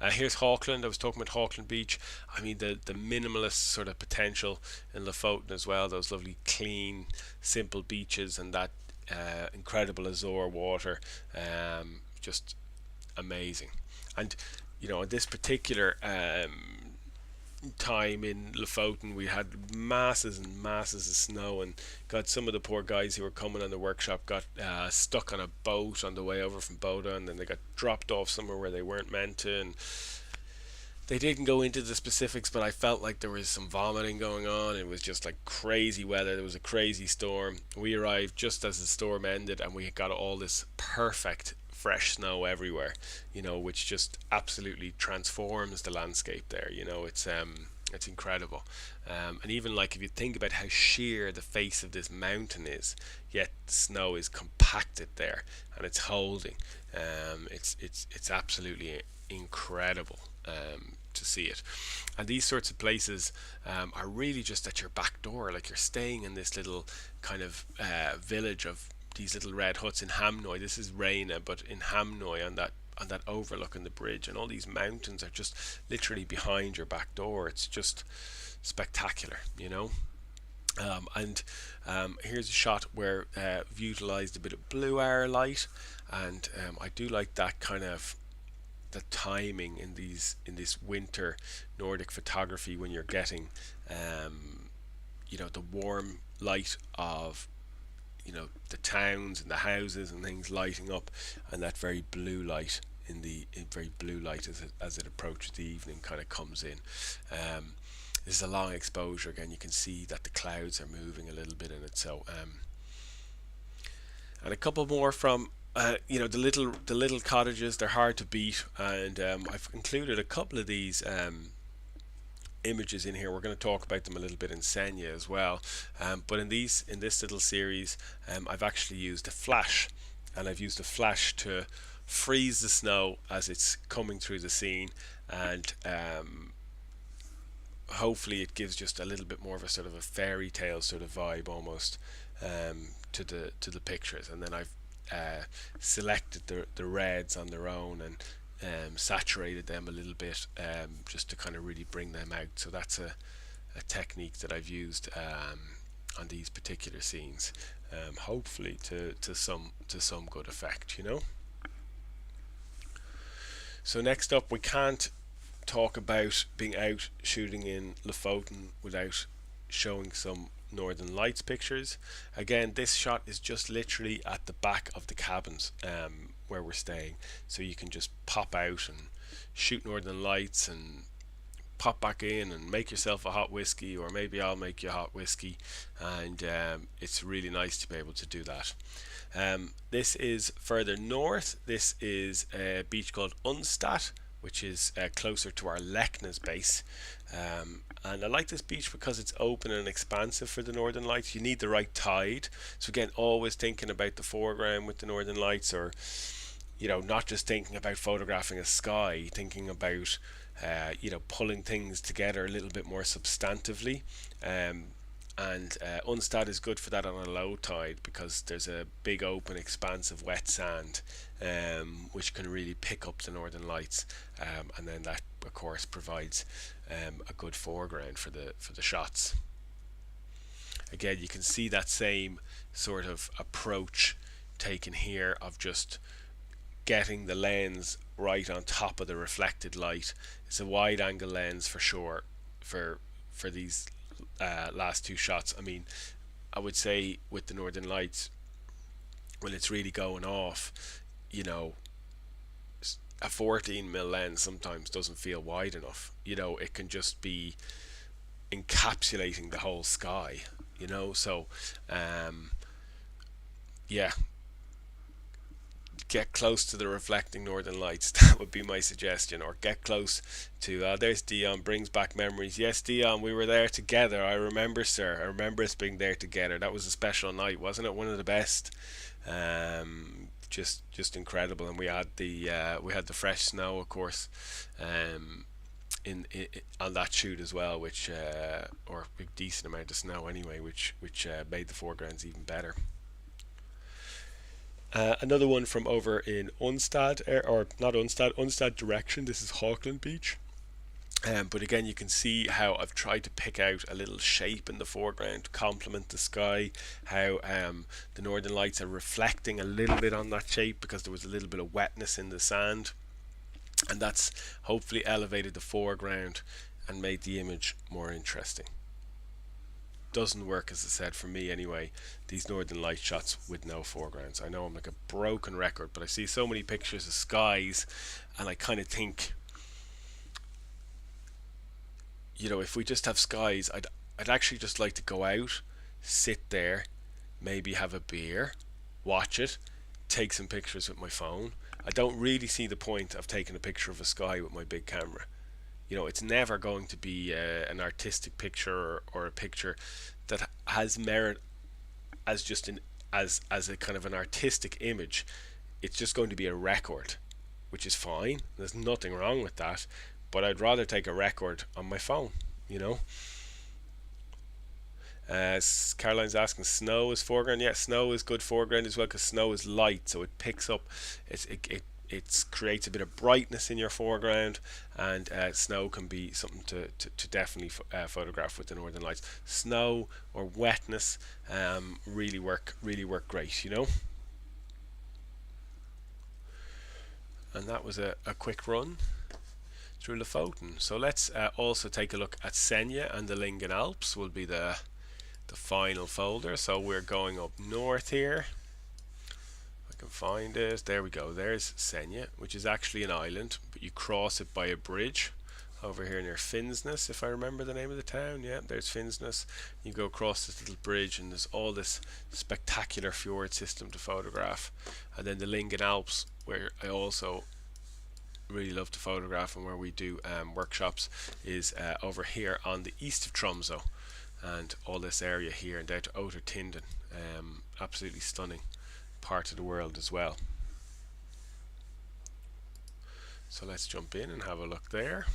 Speaker 1: Here's Hawkland. I was talking about Hawkland Beach. I mean, the minimalist sort of potential in Lofoten as well. Those lovely, clean, simple beaches, and that incredible azure water, just amazing. And on this particular time in Lofoten, we had masses and masses of snow, and got some of the poor guys who were coming on the workshop got stuck on a boat on the way over from Boda, and then they got dropped off somewhere where they weren't meant to, and they didn't go into the specifics, but I felt like there was some vomiting going on. It was just like crazy weather. There was a crazy storm. We arrived just as the storm ended, and we got all this perfect fresh snow everywhere, which just absolutely transforms the landscape there. It's incredible. And even like if you think about how sheer the face of this mountain is, yet the snow is compacted there and it's holding. It's absolutely incredible to see it. And these sorts of places are really just at your back door. Like, you're staying in this little kind of village of these little red huts in Hamnoy. This is Reina, but in Hamnoy, on that overlook on the bridge, and all these mountains are just literally behind your back door. It's just spectacular. And here's a shot where we've utilized a bit of blue hour light, and I do like that kind of the timing in this winter Nordic photography, when you're getting the warm light of the towns and the houses and things lighting up, and that very blue light as it approaches the evening kind of comes in. This is a long exposure. Again, you can see that the clouds are moving a little bit in it. So and a couple more from the little cottages. They're hard to beat, and I've included a couple of these images in here. We're going to talk about them a little bit in Senya as well, but in this little series, I've actually used a flash, and I've used a flash to freeze the snow as it's coming through the scene, and hopefully it gives just a little bit more of a sort of a fairy tale sort of vibe almost to the pictures. And then I've selected the reds on their own and saturated them a little bit, just to kind of really bring them out. So that's a technique that I've used on these particular scenes, hopefully to some good effect. So next up, we can't talk about being out shooting in Lofoten without showing some Northern Lights pictures. Again, this shot is just literally at the back of the cabins, where we're staying, so you can just pop out and shoot northern lights and pop back in and make yourself a hot whiskey, or maybe I'll make you a hot whiskey, and it's really nice to be able to do that. This is further north. This is a beach called Unstad, which is closer to our Leknes base. And I like this beach because it's open and expansive for the northern lights. You need the right tide. So again, always thinking about the foreground with the northern lights, or not just thinking about photographing a sky, thinking about pulling things together a little bit more substantively. And Unstad is good for that on a low tide, because there's a big open expanse of wet sand, which can really pick up the northern lights, and then that of course provides a good foreground for the shots. Again, you can see that same sort of approach taken here of just getting the lens right on top of the reflected light. It's a wide angle lens for sure for these last two shots. I mean, I would say with the northern lights, when it's really going off, a 14mm lens sometimes doesn't feel wide enough. It can just be encapsulating the whole sky. So yeah, get close to the reflecting northern lights. That would be my suggestion. Or get close to there's Dion, brings back memories. Yes, Dion, we were there together. I remember, sir. I remember us being there together. That was a special night, wasn't it? One of the best. Just incredible. And we had the fresh snow, of course, in on that shoot as well, which or a decent amount of snow anyway, which made the foregrounds even better. Another one from over in Unstad, or not Unstad, Unstad direction. This is Hawkland Beach. But again, you can see how I've tried to pick out a little shape in the foreground to complement the sky, how the northern lights are reflecting a little bit on that shape because there was a little bit of wetness in the sand, and that's hopefully elevated the foreground and made the image more interesting. Doesn't work, as I said, for me anyway, these northern light shots with no foregrounds. I know I'm like a broken record, but I see so many pictures of skies, and I kind of think, if we just have skies, I'd actually just like to go out, sit there, maybe have a beer, watch it, take some pictures with my phone. I don't really see the point of taking a picture of a sky with my big camera. It's never going to be an artistic picture, or a picture that has merit as just as a kind of an artistic image. It's just going to be a record, which is fine. There's nothing wrong with that, but I'd rather take a record on my phone. Caroline's asking, snow is foreground. Yeah, snow is good foreground as well, because snow is light, so it picks up. It creates a bit of brightness in your foreground, and snow can be something to definitely photograph with the northern lights. Snow or wetness really work great, And that was a quick run through Lofoten. So let's also take a look at Senja and the Lingen Alps. Will be the final folder. So we're going up north here. Can find it. There we go. There's Senja, which is actually an island, but you cross it by a bridge over here near Finnsnes, if I remember the name of the town. Yeah, there's Finnsnes. You go across this little bridge, and there's all this spectacular fjord system to photograph. And then the Lingen Alps, where I also really love to photograph, and where we do workshops, is over here on the east of Tromsø, and all this area here, and down to Outer Tinden. Absolutely stunning part of the world as well. So let's jump in and have a look there.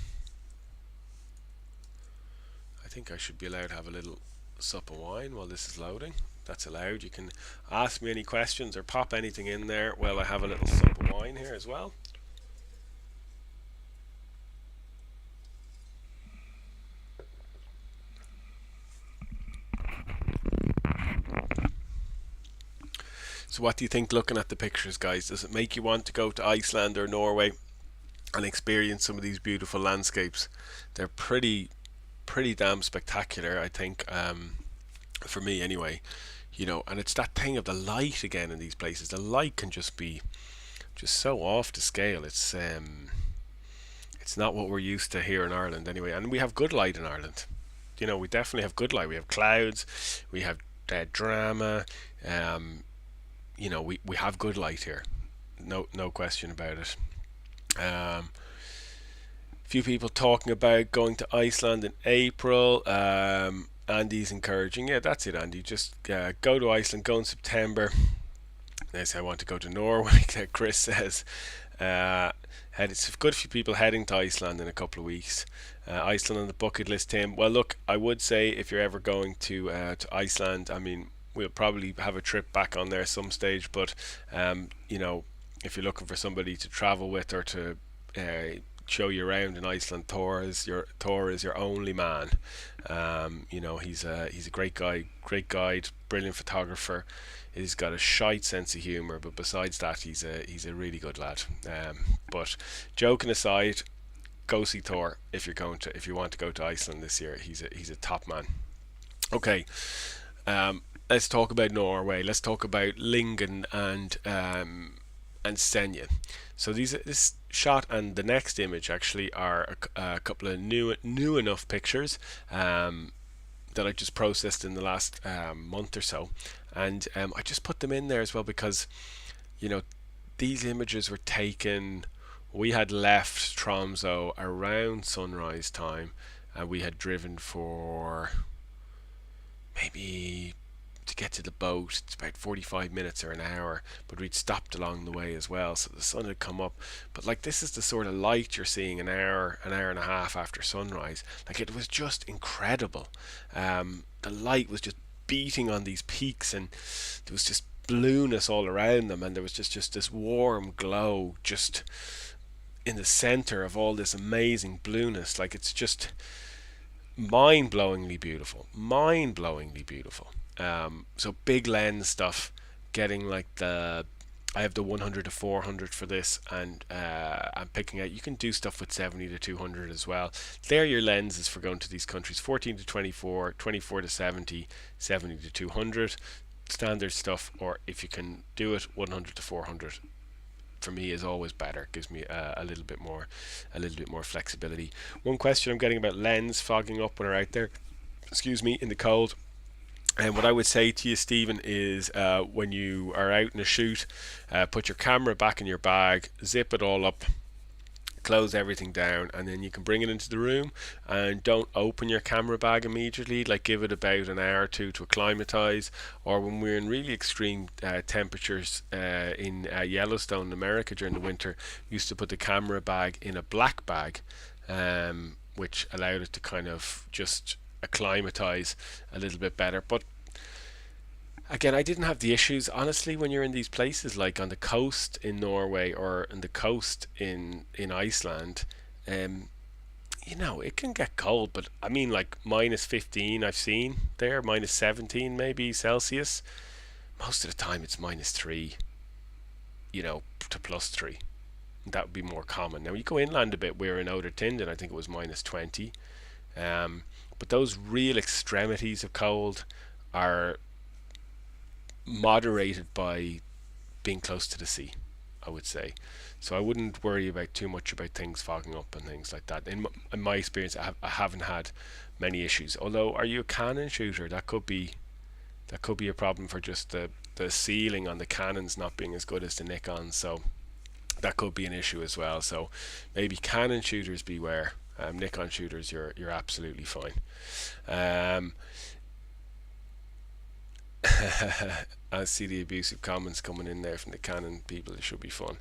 Speaker 1: I think I should be allowed to have a little sup of wine while this is loading. That's allowed. You can ask me any questions or pop anything in there while I have a little sup of wine here as well. So what do you think looking at the pictures, guys? Does it make you want to go to Iceland or Norway and experience some of these beautiful landscapes? They're pretty damn spectacular, I think, for me anyway. And it's that thing of the light again in these places. The light can just be just so off the scale. It's not what we're used to here in Ireland anyway. And we have good light in Ireland. We definitely have good light. We have clouds, we have drama. We have good light here. No question about it. Few people talking about going to Iceland in April. Andy's encouraging. Yeah, that's it, Andy. Just go to Iceland. Go in September. They say I want to go to Norway. Chris says. It's a good few people heading to Iceland in a couple of weeks. Iceland on the bucket list, Tim. Well, look, I would say if you're ever going to Iceland, I mean, we'll probably have a trip back on there some stage. But if you're looking for somebody to travel with or to show you around in Iceland, Thor is your only man. He's a great guy, great guide, brilliant photographer. He's got a shite sense of humour, but besides that, he's a really good lad. But joking aside, go see Thor if you want to go to Iceland this year. He's a top man. Okay, let's talk about Norway. Let's talk about Lyngen and Senja. So this shot and the next image actually are a couple of new enough pictures that I just processed in the last month or so, and I just put them in there as well because these images were taken. We had left Tromsø around sunrise time, and we had driven for maybe, to get to the boat, it's about 45 minutes or an hour, but we'd stopped along the way as well, so the sun had come up. But this is the sort of light you're seeing an hour and a half after sunrise. It was just incredible. The light was just beating on these peaks, and there was just blueness all around them, and there was just this warm glow just in the center of all this amazing blueness. It's just mind-blowingly beautiful. So big lens stuff, getting I have the 100 to 400 for this, and I'm picking out, you can do stuff with 70 to 200 as well. They're your lenses for going to these countries: 14 to 24, 24 to 70, 70 to 200, standard stuff. Or if you can do it, 100 to 400 for me is always better. Gives me a little bit more flexibility. One question I'm getting about lens fogging up when we're out there, in the cold. And what I would say to you, Stephen, is when you are out in a shoot, put your camera back in your bag, zip it all up, close everything down, and then you can bring it into the room, and don't open your camera bag immediately. Give it about an hour or two to acclimatize. Or when we're in really extreme temperatures in Yellowstone in America during the winter, we used to put the camera bag in a black bag, which allowed it to kind of just acclimatize a little bit better. But again, I didn't have the issues, honestly, when you're in these places like on the coast in Norway or on the coast in Iceland. It can get cold, but I mean, minus 15 I've seen there, minus 17 maybe Celsius. Most of the time it's minus 3 to plus 3. That would be more common. Now you go inland a bit, we're in Outer Tinden, I think it was minus 20. But those real extremities of cold are moderated by being close to the sea, I would say. So I wouldn't worry too much about things fogging up and things like that. In my experience, I haven't had many issues. Although, are you a Canon shooter? That could be a problem for just the ceiling on the Canons not being as good as the Nikon. So that could be an issue as well. So maybe Canon shooters beware. Nikon shooters, you're absolutely fine. I see the abusive comments coming in there from the Canon people. It should be fun.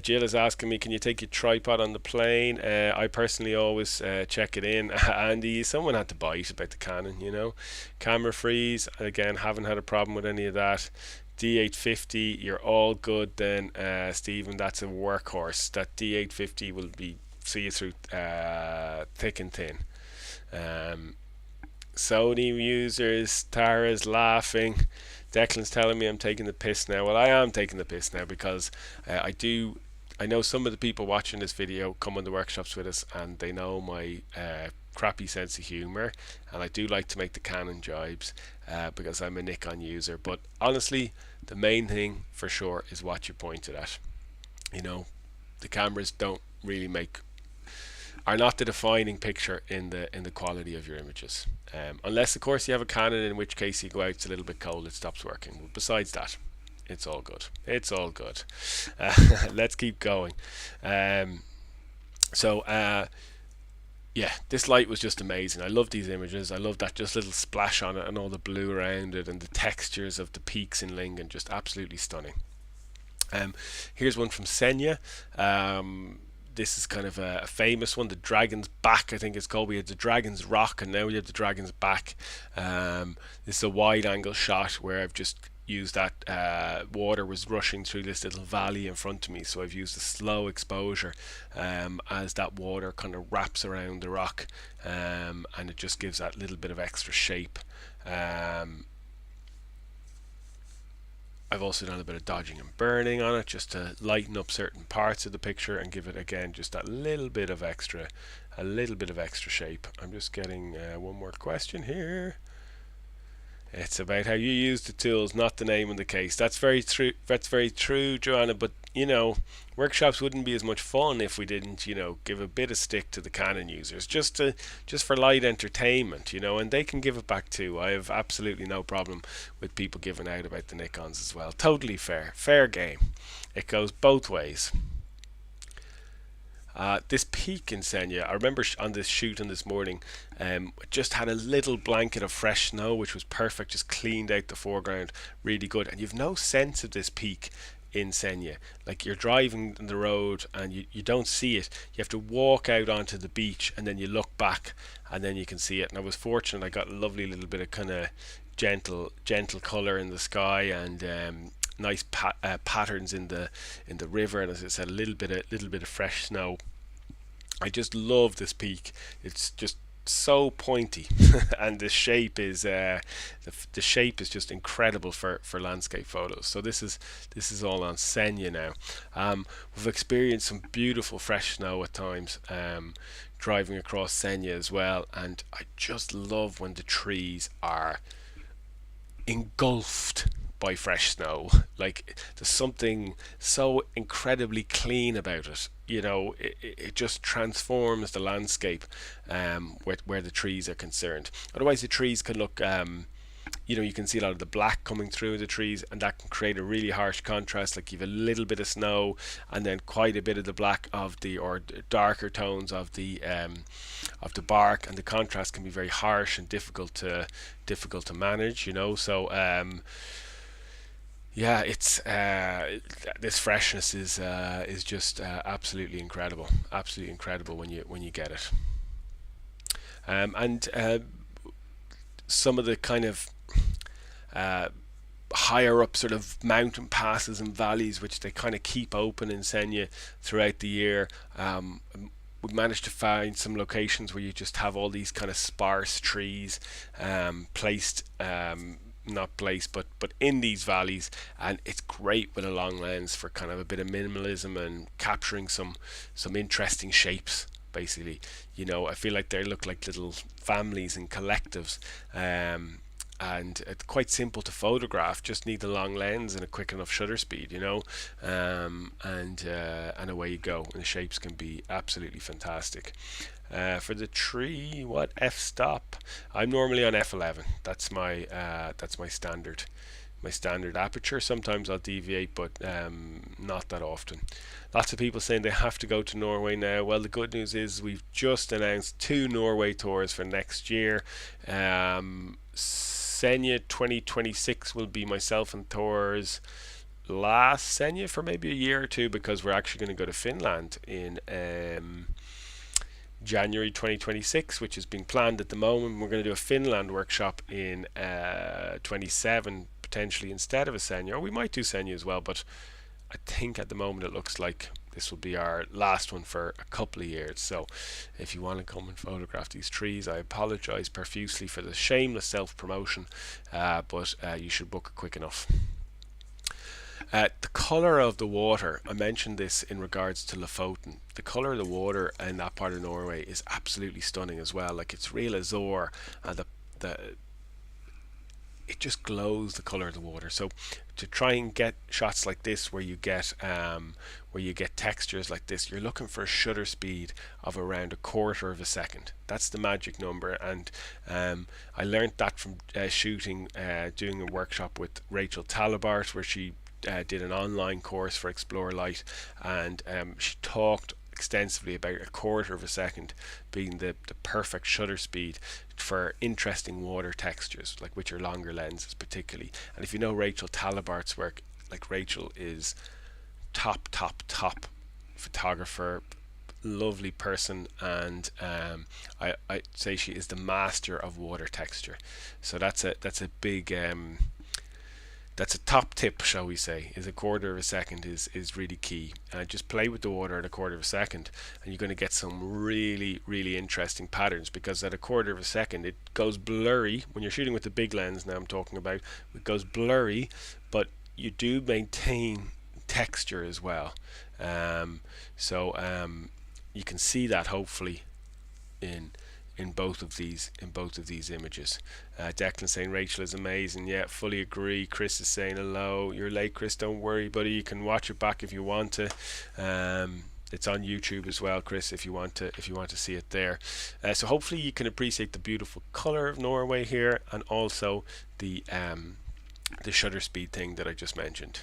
Speaker 1: Jill is asking me, can you take your tripod on the plane? I personally always check it in. Andy, someone had to bite about the Canon, Camera freeze, again, haven't had a problem with any of that. D850, you're all good then, Stephen. That's a workhorse. That D850 will see you through thick and thin. Sony users, Tara's laughing. Declan's telling me I'm taking the piss now. Well, I am taking the piss now because I know some of the people watching this video come on the workshops with us, and they know my crappy sense of humour, and I do like to make the Canon jibes because I'm a Nikon user. But honestly, the main thing for sure is what you're pointed at. You know, the cameras don't really are not the defining picture in the quality of your images. Unless, of course, you have a Canon, in which case you go out, it's a little bit cold, it stops working. But besides that, it's all good. It's all good. Let's keep going. Um, so, yeah, this light was just amazing. I love these images. I love that just little splash on it and all the blue around it and the textures of the peaks in Lingen, just absolutely stunning. Um, Here's one from Senja. This is kind of a famous one, the Dragon's Back, I think it's called. We had the Dragon's Rock, and now we have the Dragon's Back. This is a wide angle shot where I've just used that water was rushing through this little valley in front of me, so I've used a slow exposure as that water kind of wraps around the rock, and it just gives that little bit of extra shape. Um, I've also done a bit of dodging and burning on it just to lighten up certain parts of the picture and give it again just that a little bit of extra shape. I'm just getting one more question here. It's about how you use the tools, not the name in the case. That's very true. That's very true, Joanna. But workshops wouldn't be as much fun if we didn't, give a bit of stick to the Canon users, just for light entertainment, and they can give it back too. I have absolutely no problem with people giving out about the Nikons as well. Totally fair game. It goes both ways. This peak in Senja, I remember on this shoot on this morning, just had a little blanket of fresh snow, which was perfect, just cleaned out the foreground really good. And you've no sense of this peak in Senja. Like, you're driving on the road and you don't see it. You have to walk out onto the beach and then you look back and then you can see it. And I was fortunate, I got a lovely little bit of kind of gentle colour in the sky, and nice patterns in the river, and as I said, a little bit of fresh snow. I just love this peak. It's just so pointy, and the shape is just incredible for landscape photos. So this is all on Senja now. We've experienced some beautiful fresh snow at times, driving across Senja as well, and I just love when the trees are engulfed by fresh snow. Like, there's something so incredibly clean about it. It just transforms the landscape, where the trees are concerned. Otherwise, the trees can look, you can see a lot of the black coming through the trees, and that can create a really harsh contrast. Like, you've a little bit of snow and then quite a bit of the black or darker tones of the bark, and the contrast can be very harsh and difficult to manage. Yeah, it's this freshness is just absolutely incredible, when you get it. And some of the kind of higher up sort of mountain passes and valleys, which they kind of keep open in Senja throughout the year. We've managed to find some locations where you just have all these kind of sparse trees placed, not placed, but in these valleys, and it's great with a long lens for kind of a bit of minimalism and capturing some interesting shapes. Basically, I feel like they look like little families and collectives, and it's quite simple to photograph. Just need the long lens and a quick enough shutter speed, and away you go. And the shapes can be absolutely fantastic. For the tree, what f-stop? I'm normally on f11. That's my standard aperture. Sometimes I'll deviate, but not that often. Lots of people saying they have to go to Norway now. Well, the good news is we've just announced 2 Norway tours for next year. Senja 2026 will be myself and Thor's last Senja for maybe a year or two, because we're actually going to go to Finland in January 2026, which is being planned at the moment. We're going to do a Finland workshop in 27, potentially, instead of a Senja. Or we might do Senja as well, but I think at the moment it looks like this will be our last one for a couple of years. So if you want to come and photograph these trees, I apologize profusely for the shameless self-promotion, but you should book it quick enough. The colour of the water, I mentioned this in regards to Lofoten. The colour of the water in that part of Norway is absolutely stunning as well. Like, it's real azure, and it just glows the color of the water. So to try and get shots like this where you get textures like this, you're looking for a shutter speed of around a quarter of a second. That's the magic number. And I learned that from doing a workshop with Rachel Talabart, where she did an online course for Explore Light, and she talked extensively about a quarter of a second being the perfect shutter speed for interesting water textures, like with your longer lenses particularly. And if you know Rachel Talabart's work, like, Rachel is top photographer, lovely person, and I'd say she is the master of water texture. So that's a big that's a top tip, shall we say, is a quarter of a second is really key. Just play with the water at a quarter of a second, and you're going to get some really interesting patterns, because at a quarter of a second it goes blurry. When you're shooting with the big lens, now I'm talking about, it goes blurry, but you do maintain texture as well. So you can see that hopefully in both of these images. Declan saying Rachel is amazing. Yeah, fully agree. Chris is saying hello. You're late, Chris. Don't worry, buddy. You can watch it back if you want to. It's on YouTube as well, Chris, if you want to see it there. So hopefully you can appreciate the beautiful color of Norway here, and also the shutter speed thing that I just mentioned.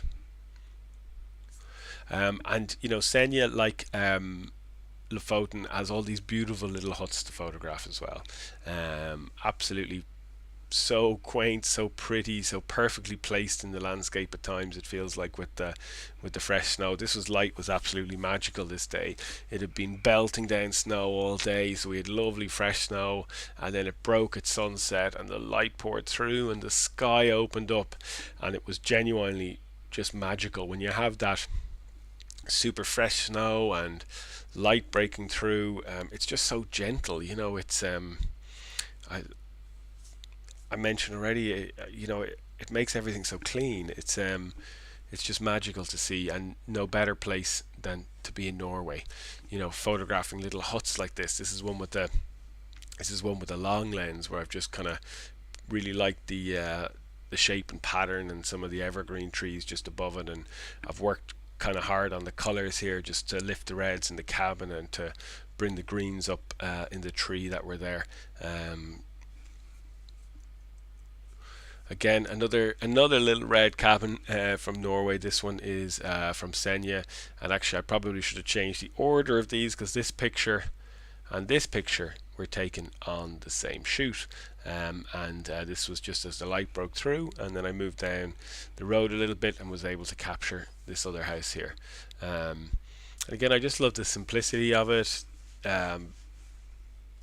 Speaker 1: And you know, Senja, like Lofoten, has all these beautiful little huts to photograph as well. Absolutely so quaint, so pretty, so perfectly placed in the landscape at times. It feels like with the fresh snow. Light was absolutely magical this day. It had been belting down snow all day, so we had lovely fresh snow, and then it broke at sunset, and the light poured through, and the sky opened up, and it was genuinely just magical when you have that super fresh snow and light breaking through. It's just so gentle, you know. It's I mentioned already, you know, it makes everything so clean. It's just magical to see, and no better place than to be in Norway, you know, photographing little huts like this. This is one with a long lens, where I've just kind of really liked the shape and pattern, and some of the evergreen trees just above it, and I've worked kind of hard on the colors here, just to lift the reds in the cabin and to bring the greens up in the tree that were there. Again, another little red cabin from Norway. This one is from Senja, and actually I probably should have changed the order of these, because this picture and this picture were taken on the same shoot, and this was just as the light broke through, and then I moved down the road a little bit and was able to capture this other house here. And again, I just love the simplicity of it,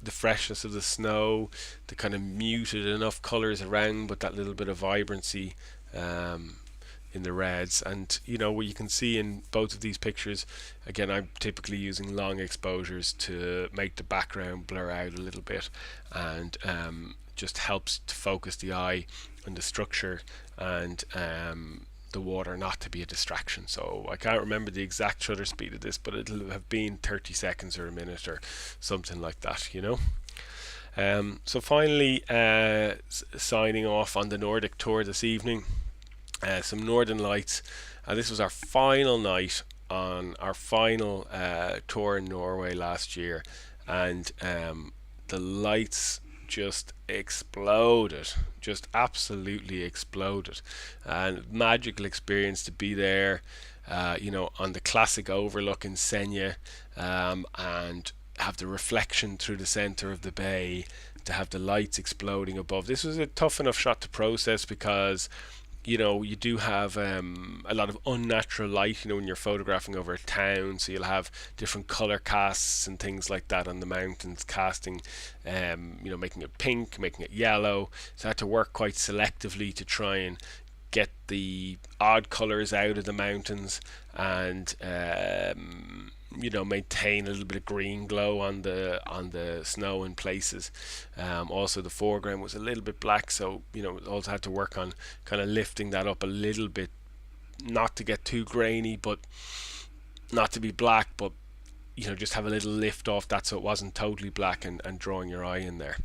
Speaker 1: the freshness of the snow, the kind of muted enough colors around, but that little bit of vibrancy in the reds. And you know, what you can see in both of these pictures, again, I'm typically using long exposures to make the background blur out a little bit, and just helps to focus the eye on the structure, and the water not to be a distraction. So I can't remember the exact shutter speed of this, but it'll have been 30 seconds or a minute or something like that, you know. So finally, signing off on the Nordic tour this evening, some Northern Lights. This was our final night on our final tour in Norway last year, and the lights just exploded, just absolutely exploded, and magical experience to be there, you know, on the classic overlook in Senja, and have the reflection through the center of the bay, to have the lights exploding above. This was a tough enough shot to process, because you know, you do have a lot of unnatural light, you know, when you're photographing over a town, so you'll have different color casts and things like that on the mountains, casting, you know, making it pink, making it yellow. So I had to work quite selectively to try and get the odd colors out of the mountains, and you know, maintain a little bit of green glow on the snow in places. Also, the foreground was a little bit black, so you know, also had to work on kind of lifting that up a little bit, not to get too grainy, but not to be black, but you know, just have a little lift off that, so it wasn't totally black, and drawing your eye in there.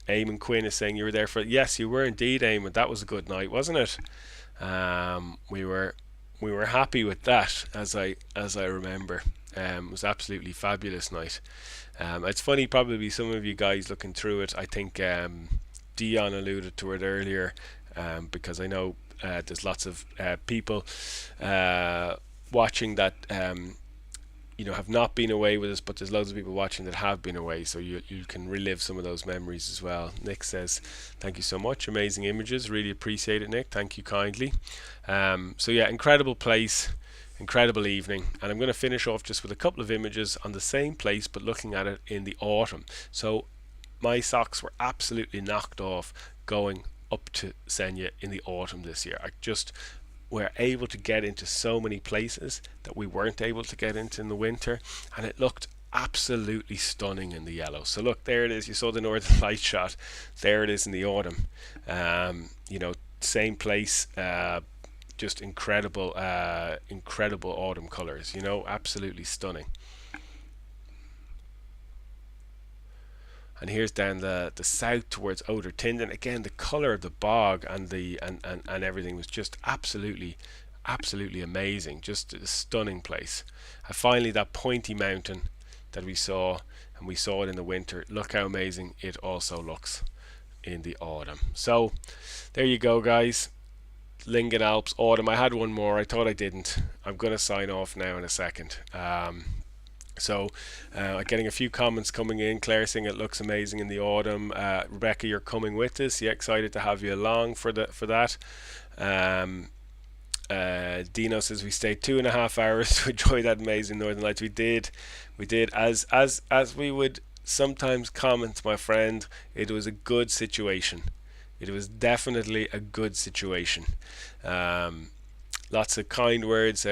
Speaker 1: Eamon Quinn is saying you were there for. Yes, you were indeed, Eamon. That was a good night, wasn't it? We were happy with that, as I remember. It was absolutely fabulous night. It's funny, probably some of you guys looking through it. I think Dion alluded to it earlier, because I know there's lots of people watching that have not been away with us, but there's loads of people watching that have been away, so you can relive some of those memories as well. Nick says, thank you so much, amazing images, really appreciate it, Nick, thank you kindly. So yeah, incredible place, incredible evening, and I'm going to finish off just with a couple of images on the same place but looking at it in the autumn. So my socks were absolutely knocked off going up to Senja in the autumn this year. We're able to get into so many places that we weren't able to get into in the winter, and it looked absolutely stunning in the yellow. So look, there it is. You saw the Northern Light shot. There it is in the autumn. Same place, just incredible autumn colors. Absolutely stunning. And here's down the south towards Oudertinden. Again, the colour of the bog and everything was just absolutely amazing. Just a stunning place. And finally, that pointy mountain that we saw, and we saw it in the winter. Look how amazing it also looks in the autumn. So there you go, guys. Lingen Alps autumn. I had one more. I thought I didn't. I'm going to sign off now in a second. So getting a few comments coming in. Claire saying it looks amazing in the autumn. Rebecca, you're coming with us. Yeah, excited to have you along for that. Dino says we stayed 2.5 hours to enjoy that amazing Northern Lights. We did. As we would sometimes comment, my friend, it was a good situation. It was definitely a good situation. Lots of kind words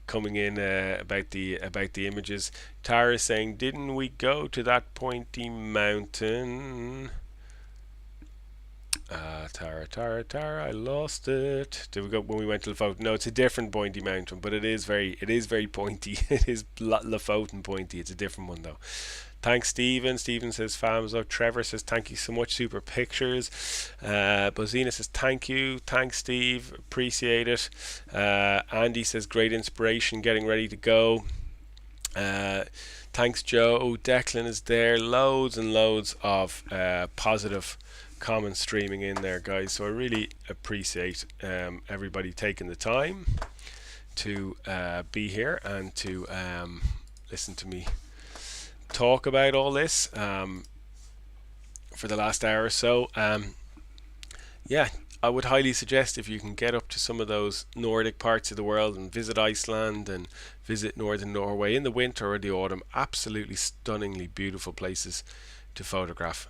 Speaker 1: coming in about the images. Tara saying, didn't we go to that pointy mountain? Tara, I lost it. Did we go when we went to Lofoten? No, it's a different pointy mountain, but it is very pointy. It is Lofoten pointy. It's a different one though. Thanks, Stephen. Stephen says, "Fams up." Trevor says, "Thank you so much. Super pictures." Bozina says, "Thank you." Thanks, Steve. Appreciate it. Andy says, "Great inspiration. Getting ready to go." Thanks, Joe. Declan is there. Loads and loads of positive comments streaming in there, guys. So I really appreciate everybody taking the time to be here and to listen to me talk about all this for the last hour or so. Yeah, I would highly suggest, if you can get up to some of those Nordic parts of the world and visit Iceland and visit northern Norway in the winter or the autumn, absolutely stunningly beautiful places to photograph.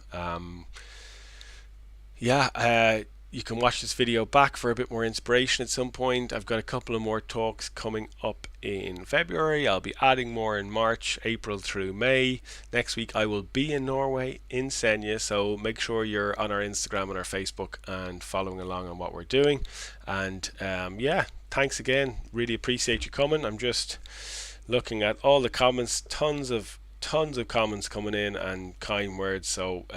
Speaker 1: You can watch this video back for a bit more inspiration at some point. I've got a couple of more talks coming up in February. I'll be adding more in March, April through May. Next week I will be in Norway, in Senja, so make sure you're on our Instagram and our Facebook and following along on what we're doing. And thanks again. Really appreciate you coming. I'm just looking at all the comments, tons of comments coming in and kind words. So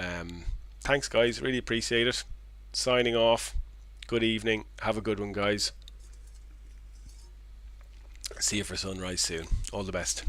Speaker 1: thanks, guys. Really appreciate it. Signing off. Good evening. Have a good one, guys. See you for sunrise soon. All the best.